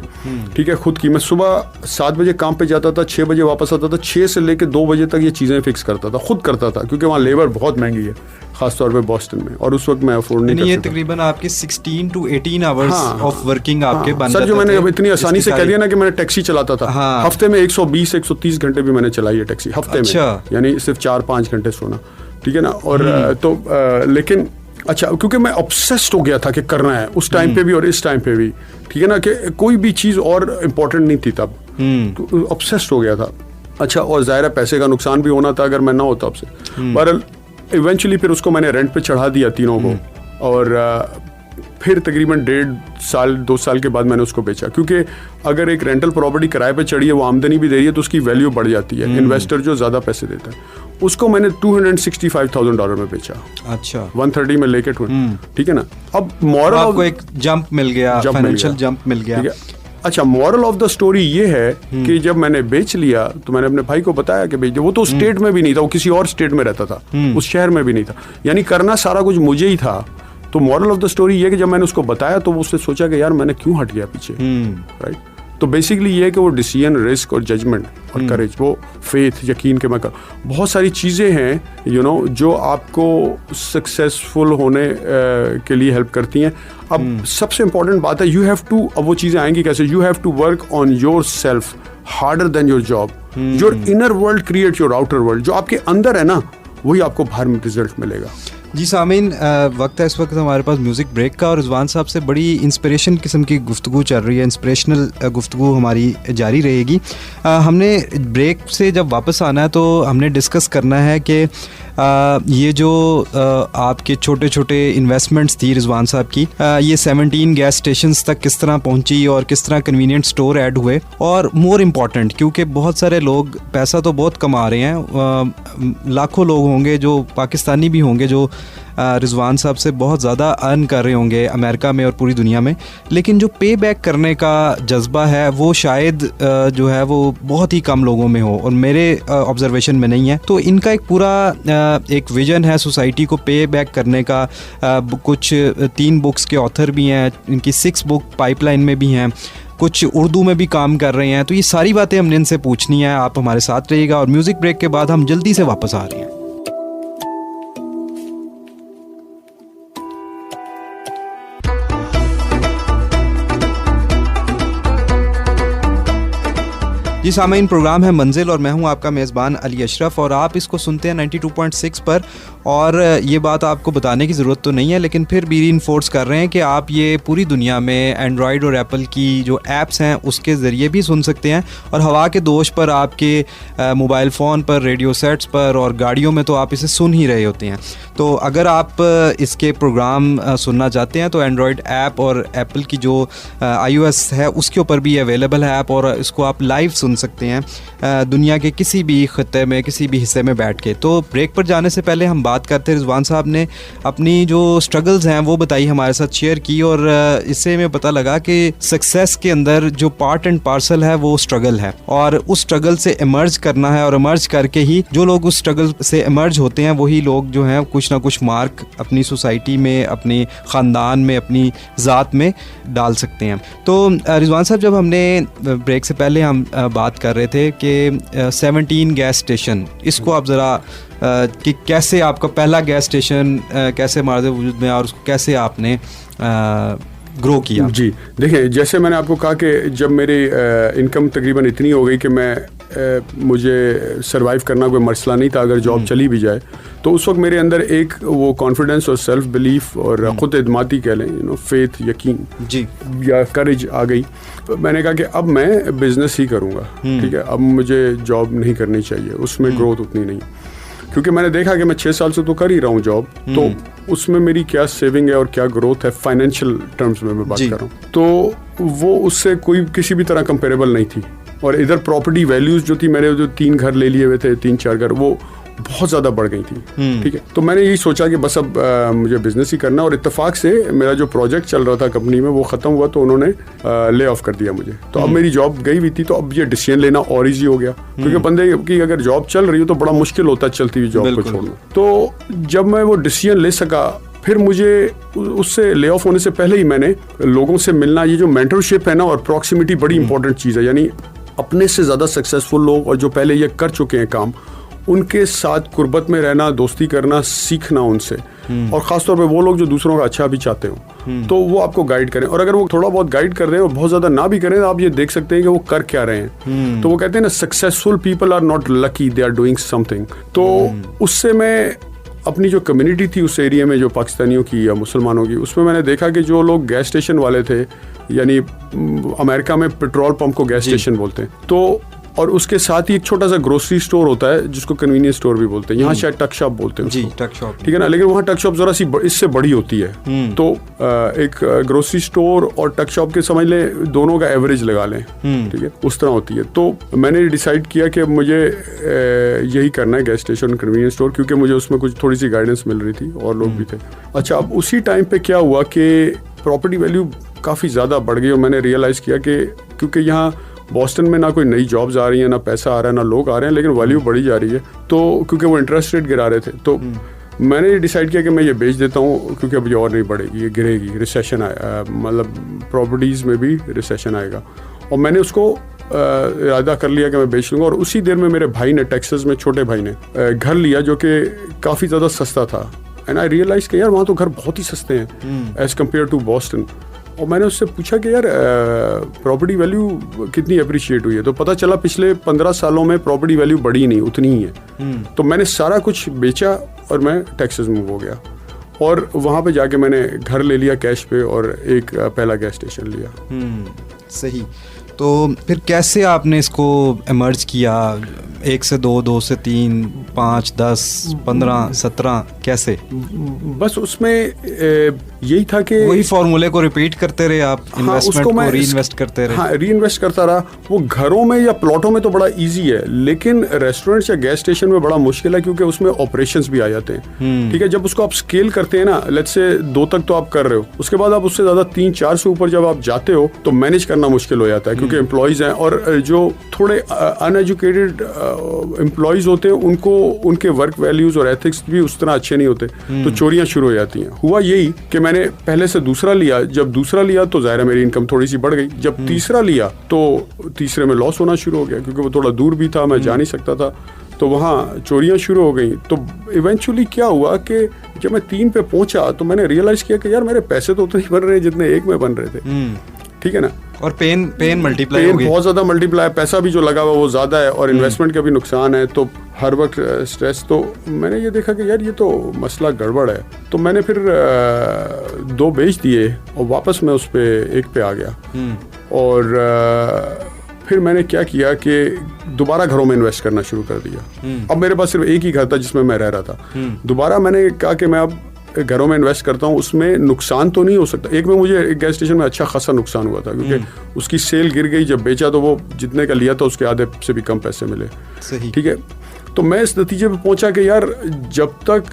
ठीक है, खुद की। मैं सुबह 7 बजे काम पे जाता था, 6 बजे वापस आता था, 6 से लेकर 2 बजे तक ये चीज़ें फिक्स करता था, खुद करता था, क्योंकि वहाँ लेबर बहुत महंगी है, खासतौर पे बॉस्टन में, और उस वक्त मैं अफोर्ड नहीं कर सकता। ये तकरीबन आपके 16 to 18 आवर्स ऑफ वर्किंग आपके बन जाते थे। सर जो मैंने इतनी आसानी से कह दिया ना कि मैंने टैक्सी चलाता था, हफ्ते में 120-130 घंटे भी मैंने चलाई है टैक्सी हफ्ते में, यानी सिर्फ 4-5 घंटे सोना, ठीक है ना। और लेकिन अच्छा, क्योंकि मैं ऑब्सेस्ड हो गया था कि करना है उस टाइम पे भी और इस टाइम पे भी, ठीक है ना, कि कोई भी चीज़ और इम्पोर्टेंट नहीं थी तब, तो ऑब्सेस्ड हो गया था। अच्छा, और ज़ाहिर है पैसे का नुकसान भी होना था अगर मैं ना होता आपसे। बहरहाल इवेंचुअली फिर उसको मैंने रेंट पे चढ़ा दिया तीनों को, और फिर तकरीबन 1.5-2 साल के बाद मैंने उसको बेचा, क्योंकि अगर एक रेंटल प्रॉपर्टी किराए पे चढ़ी है, वो आमदनी भी दे रही है, तो उसकी वैल्यू बढ़ जाती है। इन्वेस्टर जो ज़्यादा पैसे देता है उसको मैंने $265,000 में बेचा। अच्छा, 130 में लेके 20, ठीक है ना। अब मॉरल आपको एक जंप मिल गया, फाइनेंशियल जंप मिल गया। अच्छा, मॉरल ऑफ द स्टोरी ये है कि जब मैंने बेच लिया तो मैंने अपने भाई को बताया कि बेच दे। वो तो स्टेट में भी नहीं था, वो किसी और स्टेट में रहता था, उस शहर में भी नहीं था, यानी करना सारा कुछ मुझे ही था। तो मॉरल ऑफ द स्टोरी ये कि जब मैंने उसको बताया तो उसने सोचा कि यार मैंने क्यों हट गया पीछे, राइट। तो बेसिकली ये है कि वो डिसीजन, रिस्क और जजमेंट और करेज, वो फेथ, यकीन के मैं कर, बहुत सारी चीज़ें हैं जो आपको सक्सेसफुल होने के लिए हेल्प करती हैं। अब सबसे इंपॉर्टेंट बात है, यू हैव टू, अब वो चीज़ें आएंगी कैसे, you have to work on yourself harder than your job. Your inner world create your outer world. जो आपके अंदर है ना, वही आपको बाहर में रिजल्ट मिलेगा। जी सामीन, वक्त है इस वक्त हमारे पास म्यूज़िक ब्रेक का, और रिजवान साहब से बड़ी इंस्पिरेशन किस्म की गुफ्तगू चल रही है, इंस्पिरेशनल गुफ्तगू हमारी जारी रहेगी। हमने ब्रेक से जब वापस आना है तो हमने डिस्कस करना है कि ये जो आपके छोटे छोटे इन्वेस्टमेंट्स थी रिजवान साहब की, ये 17 गैस स्टेशंस तक किस तरह पहुंची और किस तरह कन्वीनियंट स्टोर ऐड हुए, और मोर इम्पॉर्टेंट, क्योंकि बहुत सारे लोग पैसा तो बहुत कमा रहे हैं, लाखों लोग होंगे जो पाकिस्तानी भी होंगे जो रिजवान साहब से बहुत ज़्यादा अर्न कर रहे होंगे अमेरिका में और पूरी दुनिया में, लेकिन जो पे बैक करने का जज्बा है वो शायद जो है वो बहुत ही कम लोगों में हो, और मेरे ऑब्जर्वेशन में नहीं है। तो इनका एक पूरा एक विजन है सोसाइटी को पे बैक करने का। कुछ 3 बुक्स के ऑथर भी हैं, इनकी 6 बुक पाइपलाइन में भी हैं, कुछ उर्दू में भी काम कर रहे हैं। तो ये सारी बातें हमने इनसे पूछनी है। आप हमारे साथ रहिएगा, और म्यूज़िक ब्रेक के बाद हम जल्दी से वापस आ रहे हैं। जी सामीन, प्रोग्राम है मंजिल और मैं हूं आपका मेज़बान अली अशरफ और आप इसको सुनते हैं 92.6 पर। और ये बात आपको बताने की ज़रूरत तो नहीं है, लेकिन फिर भी रीइंफोर्स कर रहे हैं कि आप ये पूरी दुनिया में एंड्रॉयड और एप्पल की जो ऐप्स हैं उसके ज़रिए भी सुन सकते हैं, और हवा के दोष पर आपके मोबाइल फ़ोन पर, रेडियो सेट्स पर और गाड़ियों में तो आप इसे सुन ही रहे होते हैं। तो अगर आप इसके प्रोग्राम सुनना चाहते हैं तो एंड्रॉयड ऐप और एप्पल की जो iOS है उसके ऊपर भी अवेलेबल है ऐप, और इसको आप लाइव सुन सकते हैं दुनिया के किसी भी खत्ते में, किसी भी हिस्से में बैठ के। तो ब्रेक पर जाने से पहले हम बात करते हैं, रिजवान साहब ने अपनी जो स्ट्रगल्स हैं वो बताई, हमारे साथ शेयर की, और इससे हमें पता लगा कि सक्सेस के अंदर जो पार्ट एंड पार्सल है वो स्ट्रगल है, और उस स्ट्रगल से इमर्ज करना है, और इमर्ज करके ही जो लोग उस स्ट्रगल से इमर्ज होते हैं वही लोग जो हैं कुछ ना कुछ मार्क अपनी सोसाइटी में, अपने ख़ानदान में, अपनी ज़ात में डाल सकते हैं। तो रिजवान साहब, जब हमने ब्रेक से पहले हम बात कर रहे थे कि 17 गैस स्टेशन, इसको आप ज़रा कि कैसे आपका पहला गैस स्टेशन कैसे हमारे वजूद में और उसको कैसे आपने ग्रो किया। जी देखिए, जैसे मैंने आपको कहा कि जब मेरी इनकम तकरीबन इतनी हो गई कि मुझे सरवाइव करना कोई मसला नहीं था, अगर जॉब चली भी जाए, तो उस वक्त मेरे अंदर एक वो कॉन्फिडेंस और सेल्फ बिलीफ और खुद एतमादी कह लें, फेथ, यकीन जी या करेज आ गई। तो मैंने कहा कि अब मैं बिजनेस ही करूँगा, ठीक है, अब मुझे जॉब नहीं करनी चाहिए, उसमें ग्रोथ उतनी नहीं, क्योंकि मैंने देखा कि मैं 6 साल से तो कर ही रहा हूँ जॉब, तो उसमें मेरी क्या सेविंग है और क्या ग्रोथ है फाइनेंशियल टर्म्स में मैं बात कर रहा हूँ, तो वो उससे कोई किसी भी तरह कंपेरेबल नहीं थी। और इधर प्रॉपर्टी वैल्यूज जो थी, मेरे जो 3 घर ले लिए हुए थे, 3-4 घर, वो बहुत ज़्यादा बढ़ गई थी, ठीक है। तो मैंने यही सोचा कि बस अब मुझे बिजनेस ही करना, और इत्तेफाक से मेरा जो प्रोजेक्ट चल रहा था कंपनी में वो ख़त्म हुआ, तो उन्होंने ले ऑफ कर दिया मुझे। तो अब मेरी जॉब गई हुई थी, तो अब ये डिसीजन लेना और ईजी हो गया, क्योंकि बंदे की अगर जॉब चल रही हो तो बड़ा मुश्किल होता है चलती हुई जॉब को छोड़ना। तो जब मैं वो डिसीजन ले सका, फिर मुझे उससे ले ऑफ होने से पहले ही मैंने लोगों से मिलना, ये जो मेंटरशिप है ना और प्रॉक्सिमिटी, बड़ी इंपॉर्टेंट चीज़ है, यानी अपने से ज़्यादा सक्सेसफुल लोग और जो पहले ये कर चुके हैं काम, उनके साथ कुर्बत में रहना, दोस्ती करना, सीखना उनसे, और ख़ासतौर पे वो लोग जो दूसरों का अच्छा भी चाहते हो, तो वो आपको गाइड करें। और अगर वो थोड़ा बहुत गाइड कर रहे हैं और बहुत ज़्यादा ना भी करें, तो आप ये देख सकते हैं कि वो कर क्या रहे हैं। तो वो कहते हैं ना, successful people are not lucky, they are doing something. तो उससे मैं अपनी जो कम्युनिटी थी उस एरिया में, जो पाकिस्तानियों की या मुसलमानों की, उसमें मैंने देखा कि जो लोग गैस स्टेशन वाले थे, यानी अमेरिका में पेट्रोल पंप को गैस स्टेशन बोलते हैं, तो और उसके साथ ही एक छोटा सा ग्रोसरी स्टोर होता है जिसको कन्वीनियंस स्टोर भी बोलते हैं, यहाँ शायद टक शॉप बोलते हैं जी, टक शॉप, ठीक है ना, लेकिन वहाँ टक शॉप जरा सी इससे बड़ी होती है। तो एक ग्रोसरी स्टोर और टक शॉप के समझ लें, दोनों का एवरेज लगा लें, ठीक है, उस तरह होती है। तो मैंने डिसाइड किया कि मुझे यही करना है, गैस स्टेशन, कन्वीनियंस स्टोर, क्योंकि मुझे उसमें कुछ थोड़ी सी गाइडेंस मिल रही थी और लोग भी थे। अच्छा, अब उसी टाइम पे क्या हुआ कि प्रॉपर्टी वैल्यू काफ़ी ज़्यादा बढ़ गई, और मैंने रियलाइज़ किया कि क्योंकि यहाँ बॉस्टन में ना कोई नई जॉब्स आ रही हैं, ना पैसा आ रहा है, ना लोग आ रहे हैं, लेकिन वैल्यू बढ़ी जा रही है, तो क्योंकि वो इंटरेस्ट रेट गिरा रहे थे, तो मैंने डिसाइड किया कि मैं ये बेच देता हूँ, क्योंकि अब ये और नहीं बढ़ेगी, ये गिरेगी, रिसेशन आए, मतलब प्रॉपर्टीज़ में भी रिसेशन आएगा। और मैंने उसको इरादा कर लिया कि मैं बेच लूँगा। और उसी देर में मेरे भाई ने, टेक्सास में छोटे भाई ने घर लिया, जो कि काफ़ी ज़्यादा सस्ता था, एंड आई रियलाइज़ कि यार वहाँ तो घर बहुत ही सस्ते हैं एज़ कम्पेयर टू बॉस्टन। और मैंने उससे पूछा कि यार प्रॉपर्टी वैल्यू कितनी अप्रिशिएट हुई है, तो पता चला पिछले 15 सालों में प्रॉपर्टी वैल्यू बढ़ी नहीं, उतनी ही है। तो मैंने सारा कुछ बेचा और मैं टेक्सास मूव हो गया, और वहाँ पे जाके मैंने घर ले लिया कैश पे, और एक पहला गैस स्टेशन लिया। सही। तो फिर कैसे आपने इसको इमर्ज किया, 1 से 2, 2 से 3, 5, 10, 15, 17, कैसे? बस उसमें यही था कि वही फॉर्मूले को रिपीट करते रहे आप, इन्वेस्टमेंट को रीइन्वेस्ट करते रहे। हाँ, रीइन्वेस्ट करता रहा। वो घरों में या प्लॉटों में तो बड़ा इजी है, लेकिन रेस्टोरेंट्स या गैस स्टेशन में बड़ा मुश्किल है, क्योंकि उसमें ऑपरेशंस भी आ जाते हैं, ठीक है। जब उसको आप स्केल करते हैं ना, लेट्स से 2 तक तो आप कर रहे हो, उसके बाद आप उससे ज़्यादा 3, 4 से ऊपर जब आप जाते हो तो मैनेज करना मुश्किल हो जाता है, क्योंकि एम्प्लॉयज़ हैं, और जो थोड़े अनएजुकेटेड एम्प्लॉयज़ होते हैं, उनको उनके वर्क वैल्यूज़ और एथिक्स भी उस तरह अच्छे नहीं होते, तो चोरियाँ शुरू हो जाती हैं। हुआ यही कि मैंने पहले से दूसरा लिया, जब दूसरा लिया तो ज़ाहिर है मेरी इनकम थोड़ी सी बढ़ गई। जब तीसरा लिया तो तीसरे में लॉस होना शुरू हो गया, क्योंकि वो थोड़ा दूर भी था, मैं जा नहीं सकता था, तो वहाँ चोरियाँ शुरू हो गई। तो इवेंचुअली क्या हुआ कि जब मैं 3 पे पहुँचा तो मैंने रियलाइज़ किया कि यार मेरे पैसे तो उतने ही बन रहे हैं जितने 1 में बन रहे थे। ठीक है ना, और पेन मल्टीप्लाई हो गई, बहुत ज़्यादा मल्टीप्लाई, पैसा भी जो लगा हुआ वो ज़्यादा है और इन्वेस्टमेंट का भी नुकसान है, तो हर वक्त स्ट्रेस। तो मैंने ये देखा कि यार ये तो मसला गड़बड़ है, तो मैंने फिर 2 बेच दिए और वापस मैं उस पर 1 पे आ गया। और फिर मैंने क्या किया कि दोबारा घरों में इन्वेस्ट करना शुरू कर दिया। अब मेरे पास सिर्फ एक ही घर था जिसमें मैं रह रहा था। दोबारा मैंने कहा कि मैं अब घरों में इन्वेस्ट करता हूँ, उसमें नुकसान तो नहीं हो सकता। एक में मुझे एक गैस स्टेशन में अच्छा खासा नुकसान हुआ था क्योंकि उसकी सेल गिर गई, जब बेचा तो वो जितने का लिया था उसके आधे से भी कम पैसे मिले। सही, ठीक है। तो मैं इस नतीजे पे पहुंचा कि यार जब तक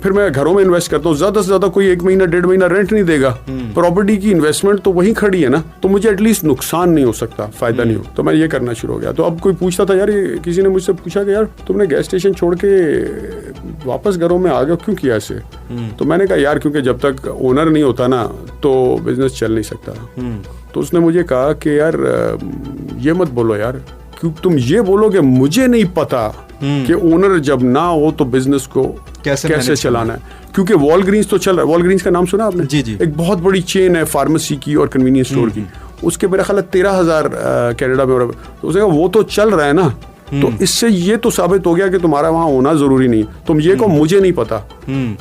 फिर मैं घरों में इन्वेस्ट करता हूँ, ज़्यादा से ज़्यादा कोई 1 महीना 1.5 महीना रेंट नहीं देगा, प्रॉपर्टी की इन्वेस्टमेंट तो वहीं खड़ी है ना, तो मुझे एटलीस्ट नुकसान नहीं हो सकता, फ़ायदा नहीं हो। तो मैं ये करना शुरू हो गया। तो अब कोई पूछता था यार, ये किसी ने मुझसे पूछा कि यार तुमने गैस स्टेशन छोड़ के वापस घरों में आ गए, क्यों किया ऐसे? तो मैंने कहा यार क्योंकि जब तक ओनर नहीं होता ना तो बिजनेस चल नहीं सकता। तो उसने मुझे कहा कि यार ये मत बोलो यार, क्योंकि तुम ये बोलोगे मुझे नहीं पता कि ओनर जब ना हो तो बिजनेस को कैसे चलाना है। क्योंकि वॉलग्रीन्स तो चल रहा है, वॉलग्रीन्स का नाम सुना आपने? जी जी। एक बहुत बड़ी चेन है फार्मेसी की और कन्वीनियंस स्टोर की, उसके मेरा ख्याल 13,000 कनाडा में। तो उसने कहा वो तो चल रहा है ना, तो इससे ये तो साबित हो गया कि तुम्हारा वहां होना जरूरी नहीं। तुम ये कहो मुझे नहीं पता,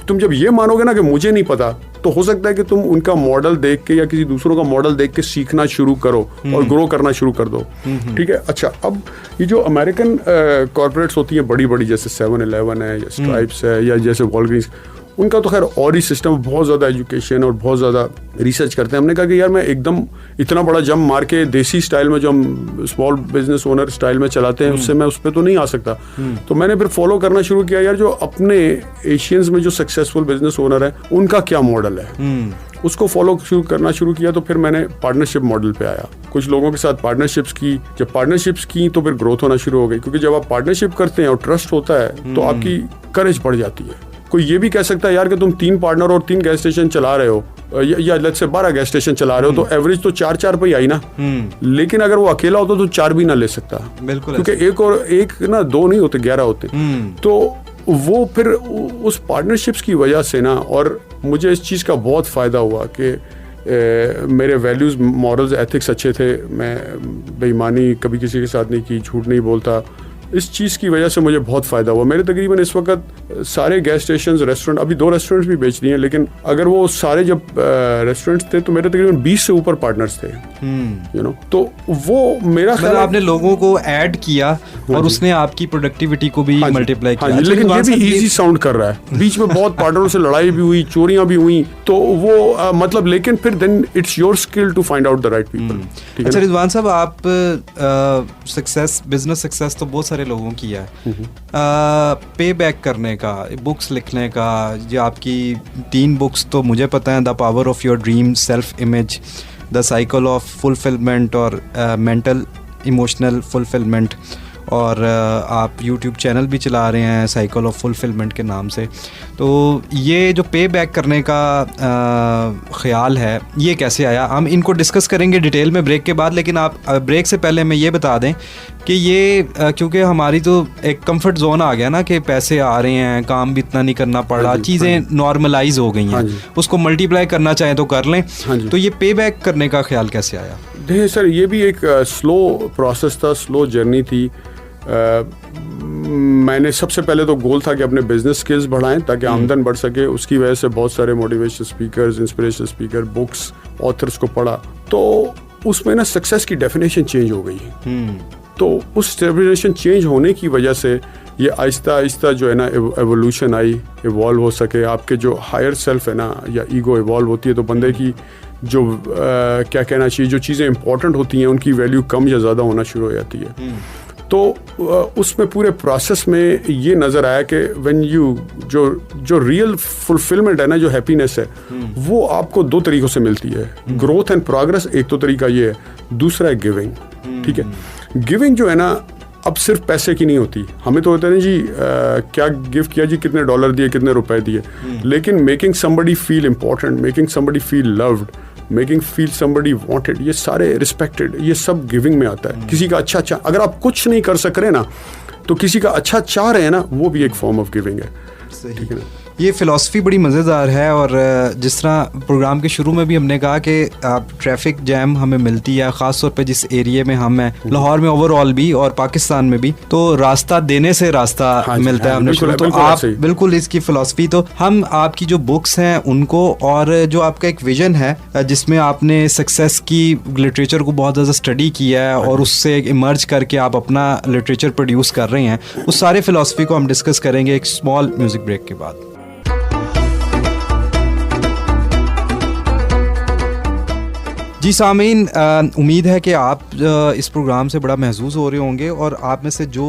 तुम जब ये मानोगे ना कि मुझे नहीं पता, तो हो सकता है कि तुम उनका मॉडल देख के या किसी दूसरों का मॉडल देख के सीखना शुरू करो और ग्रो करना शुरू कर दो। ठीक है। अच्छा, अब ये जो अमेरिकन कॉर्पोरेट्स होती हैं बड़ी बड़ी, जैसे 7-Eleven है या स्ट्राइप्स है या जैसे वॉलग्रीन्स, उनका तो खैर और ही सिस्टम, बहुत ज़्यादा एजुकेशन और बहुत ज़्यादा रिसर्च करते हैं। हमने कहा कि यार मैं एकदम इतना बड़ा जंप मार के देसी स्टाइल में जो हम स्मॉल बिजनेस ओनर स्टाइल में चलाते हैं उससे मैं उस पर तो नहीं आ सकता। तो मैंने फिर फॉलो करना शुरू किया यार जो अपने एशियंस में जो सक्सेसफुल बिजनेस ओनर है उनका क्या मॉडल है, उसको फॉलो करना शुरू किया। तो फिर मैंने पार्टनरशिप मॉडल पे आया, कुछ लोगों के साथ पार्टनरशिप्स की। जब पार्टनरशिप्स की तो फिर ग्रोथ होना शुरू हो गई, क्योंकि जब आप पार्टनरशिप करते हैं और ट्रस्ट होता है तो आपकी करेज बढ़ जाती है। कोई ये भी कह सकता है यार कि तुम 3 पार्टनर और 3 गैस स्टेशन चला रहे हो या लेट्स से 12 गैस स्टेशन चला रहे हो, तो एवरेज तो 4 पे ही आई ना। लेकिन अगर वो अकेला होता तो 4 भी ना ले सकता, बिल्कुल, क्योंकि एक और एक ना 2 नहीं होते, 11 होते। तो वो फिर उस पार्टनरशिप्स की वजह से ना, और मुझे इस चीज़ का बहुत फ़ायदा हुआ कि मेरे वैल्यूज़, मॉरल्स, एथिक्स अच्छे थे। मैं बेईमानी कभी किसी के साथ नहीं की, झूठ नहीं बोलता। इस चीज़ की वजह से मुझे बहुत फ़ायदा हुआ। मेरे तकरीबन इस वक्त सारे गैस स्टेशन, रेस्टोरेंट, अभी 2 रेस्टोरेंट्स भी बेच दिए हैं, लेकिन अगर वो सारे जब रेस्टोरेंट्स थे तो मेरे तकरीबन 20 से ऊपर पार्टनर्स थे। यू नो, तो वो मेरा ख्याल, आपने लोगों को ऐड किया और उसने आपकी प्रोडक्टिविटी को भी मल्टीप्लाई किया। लेकिन ये भी इजी साउंड कर रहा है, बीच में बहुत पार्टनरों से लड़ाई भी हुई, चोरियां भी हुई, तो वो मतलब, लेकिन फिर then it's your skill to find out the right people. अच्छा रिजवान साहब, आप सक्सेस, बिजनेस सक्सेस तो बहुत सारे लोगों की है, पे बैक करने का, बुक्स लिखने का, जो आपकी 3 बुक्स तो मुझे पता है, the power of your dream, self image, the cycle of fulfilment और मेंटल इमोशनल फुलफिलमेंट, और आप यूट्यूब चैनल भी चला रहे हैं साइकिल ऑफ फुलफिलमेंट के नाम से। तो ये जो पे बैक करने का ख़्याल है, ये कैसे आया? हम इनको डिस्कस करेंगे डिटेल में ब्रेक के बाद, लेकिन आप ब्रेक से पहले मैं ये बता दें कि ये क्योंकि हमारी तो एक कंफर्ट जोन आ गया ना कि पैसे आ रहे हैं, काम भी इतना नहीं करना पड़ रहा, चीज़ें नॉर्मलाइज हो गई हैं, उसको मल्टीप्लाई करना चाहें तो कर लें। तो ये पे बैक करने का ख्याल कैसे आया? देखिए सर, ये भी एक स्लो प्रोसेस था, स्लो जर्नी थी। मैंने सबसे पहले तो गोल था कि अपने बिजनेस स्किल्स बढ़ाएं ताकि आमदन बढ़ सके। उसकी वजह से बहुत सारे motivation speakers, inspirational speaker, books, authors को पढ़ा, तो उसमें ना सक्सेस की डेफिनेशन चेंज हो गई। तो उस डेफिनेशन चेंज होने की वजह से ये आहिस्ता आहिस्ता जो है ना एवोल्यूशन आई, इवॉल्व हो सके। आपके जो हायर सेल्फ है ना या ईगो इवॉल्व होती है तो बंदे की जो क्या कहना चाहिए, जो चीज़ें इंपॉर्टेंट होती हैं उनकी वैल्यू कम या ज़्यादा होना शुरू हो जाती है। तो उसमें पूरे प्रोसेस में ये नज़र आया कि व्हेन यू जो रियल फुलफिलमेंट है ना, जो हैप्पीनेस है, वो आपको 2 तरीक़ों से मिलती है, ग्रोथ एंड प्रोग्रेस। एक तो तरीका ये है, दूसरा है गिविंग। ठीक है, गिविंग जो है ना अब सिर्फ पैसे की नहीं होती। हमें तो होता है ना जी क्या गिफ्ट किया जी, कितने डॉलर दिए, कितने रुपए दिए, लेकिन making somebody feel important, making somebody feel loved, making feel somebody wanted, ये सारे रिस्पेक्टेड, ये सब गिविंग में आता है। किसी का अच्छा अगर आप कुछ नहीं कर सक रहे ना, तो किसी का अच्छा चाह रहे हैं ना, वो भी एक फॉर्म ऑफ गिविंग है। ठीक है ना? ये फ़िलासफ़ी बड़ी मज़ेदार है और जिस तरह प्रोग्राम के शुरू में भी हमने कहा कि ट्रैफिक जैम हमें मिलती है, ख़ास तौर पे जिस एरिया में हम हैं, लाहौर में ओवरऑल भी और पाकिस्तान में भी, तो रास्ता देने से रास्ता मिलता है हमने शुरू। तो आप बिल्कुल इसकी फ़िलासफ़ी, तो हम आपकी जो बुक्स हैं उनको और जो आपका एक विज़न है जिसमें आपने सक्सेस की लिटरेचर को बहुत ज़्यादा स्टडी किया है और उससे इमर्ज करके आप अपना लिटरेचर प्रोड्यूस कर रहे हैं, उस सारे फ़िलासफ़ी को हम डिस्कस करेंगे एक स्मॉल म्यूज़िक ब्रेक के बाद। जी सामीन, उम्मीद है कि आप इस प्रोग्राम से बड़ा महसूस हो रहे होंगे और आप में से जो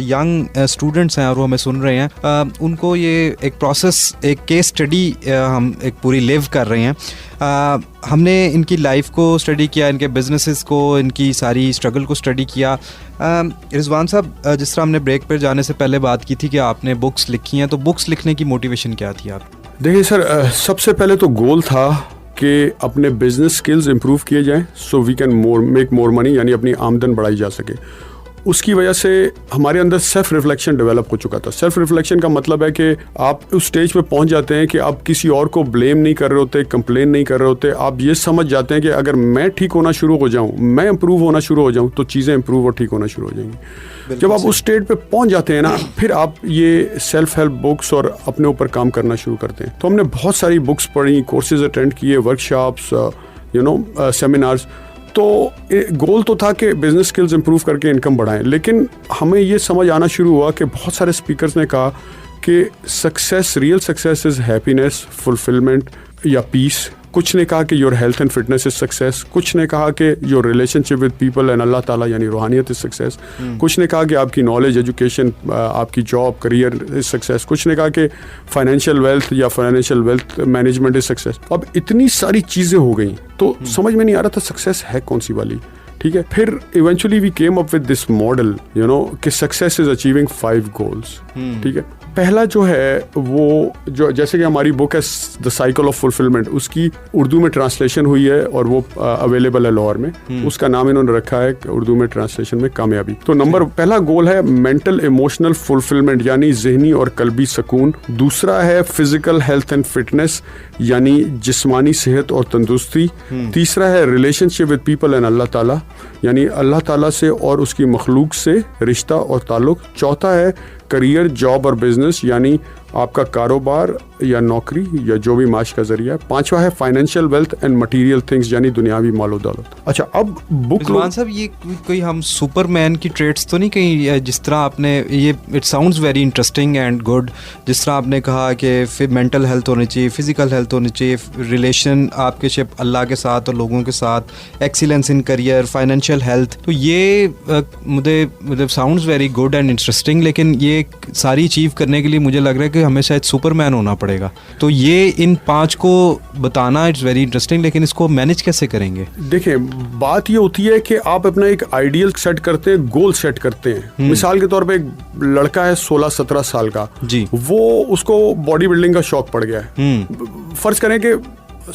यंग स्टूडेंट्स हैं और वो हमें सुन रहे हैं, उनको ये एक प्रोसेस, एक केस स्टडी हम एक पूरी लिव कर रहे हैं। हमने इनकी लाइफ को स्टडी किया, इनके बिजनेसेस को, इनकी सारी स्ट्रगल को स्टडी किया। रिजवान साहब, जिस तरह हमने ब्रेक पर जाने से पहले बात की थी कि आपने बुक्स लिखी हैं, तो बुक्स लिखने की मोटिवेशन क्या थी आप? देखिए सर, सबसे पहले तो गोल था कि अपने बिजनेस स्किल्स इंप्रूव किए जाएं so we can make more money, यानी अपनी आमदन बढ़ाई जा सके। उसकी वजह से हमारे अंदर सेल्फ रिफ्लेक्शन डेवलप हो चुका था। सेल्फ रिफ्लेक्शन का मतलब है कि आप उस स्टेज पे पहुंच जाते हैं कि आप किसी और को ब्लेम नहीं कर रहे होते, कंप्लेन नहीं कर रहे होते। आप ये समझ जाते हैं कि अगर मैं ठीक होना शुरू हो जाऊं, मैं इंप्रूव होना शुरू हो जाऊं, तो चीज़ें इंप्रूव और ठीक होना शुरू हो जाएंगी। जब आप उस स्टेज पे पहुंच जाते हैं ना, फिर आप ये सेल्फ हेल्प बुक्स और अपने ऊपर काम करना शुरू करते हैं। तो हमने बहुत सारी बुक्स पढ़ी, कोर्सेज अटेंड किए, वर्कशॉप्स, सेमिनार्स। तो गोल तो था कि बिजनेस स्किल्स इंप्रूव करके इनकम बढ़ाएं, लेकिन हमें ये समझ आना शुरू हुआ कि बहुत सारे स्पीकर्स ने कहा कि success, real success is happiness, fulfilment या पीस। कुछ ने कहा कि your health and fitness is success, कुछ ने कहा कि your relationship with people and Allah ताला यानी रूहानियत इज सक्सेस, कुछ ने कहा कि आपकी नॉलेज, एजुकेशन, आपकी जॉब, करियर इज सक्सेस, कुछ ने कहा कि फाइनेंशियल वेल्थ या financial wealth management is success. अब इतनी सारी चीज़ें हो गई तो समझ में नहीं आ रहा था सक्सेस है कौन सी वाली। ठीक है, फिर eventually we came up with this model कि सक्सेस इज अचीविंग 5 गोल्स। ठीक है, पहला जो है वो जो जैसे कि हमारी बुक है द साइकिल ऑफ फुलफिलमेंट, उसकी उर्दू में ट्रांसलेशन हुई है और वो अवेलेबल है लाहौर में। उसका नाम इन्होंने रखा है उर्दू में ट्रांसलेशन में कामयाबी। तो पहला गोल है मेंटल इमोशनल फुलफिलमेंट यानी जहनी और कल्बी सुकून। दूसरा है फिजिकल हेल्थ एंड फिटनेस यानी जिस्मानी सेहत और तंदुरुस्ती। तीसरा है relationship with people and Allah ताला यानी अल्लाह ताला से और उसकी मखलूक से रिश्ता और ताल्लुक। चौथा है करियर, जॉब और बिजनेस यानी आपका कारोबार या नौकरी या जो भी माश का जरिया है। पांचवा है financial wealth and material things यानी दुनियावी मालो दौलत। अच्छा, अब बुक साहब ये कोई हम सुपरमैन की ट्रेड्स तो नहीं कहीं, जिस तरह आपने ये it sounds very interesting and good, जिस तरह आपने कहा कि फिर मेंटल हेल्थ होनी चाहिए, फिजिकल हेल्थ होनी चाहिए, रिलेशन आपके शिप अल्लाह के साथ और लोगों के साथ, excellence in career, financial health, तो ये मुझे मतलब sounds very good and interesting, लेकिन ये सारी अचीव करने के लिए मुझे लग रहा है कि हमें शायद सुपरमैन होना पड़ेगा। तो ये इन 5 को बताना इट्स वेरी इंटरेस्टिंग, लेकिन इसको मैनेज कैसे करेंगे? देखिए, बात ये होती है कि आप अपना एक आइडियल सेट करते हैं, गोल सेट करते हैं। मिसाल के तौर पे एक लड़का है 16-17 साल का जी, वो उसको बॉडी बिल्डिंग का शौक पड़ गया है। फर्ज करें कि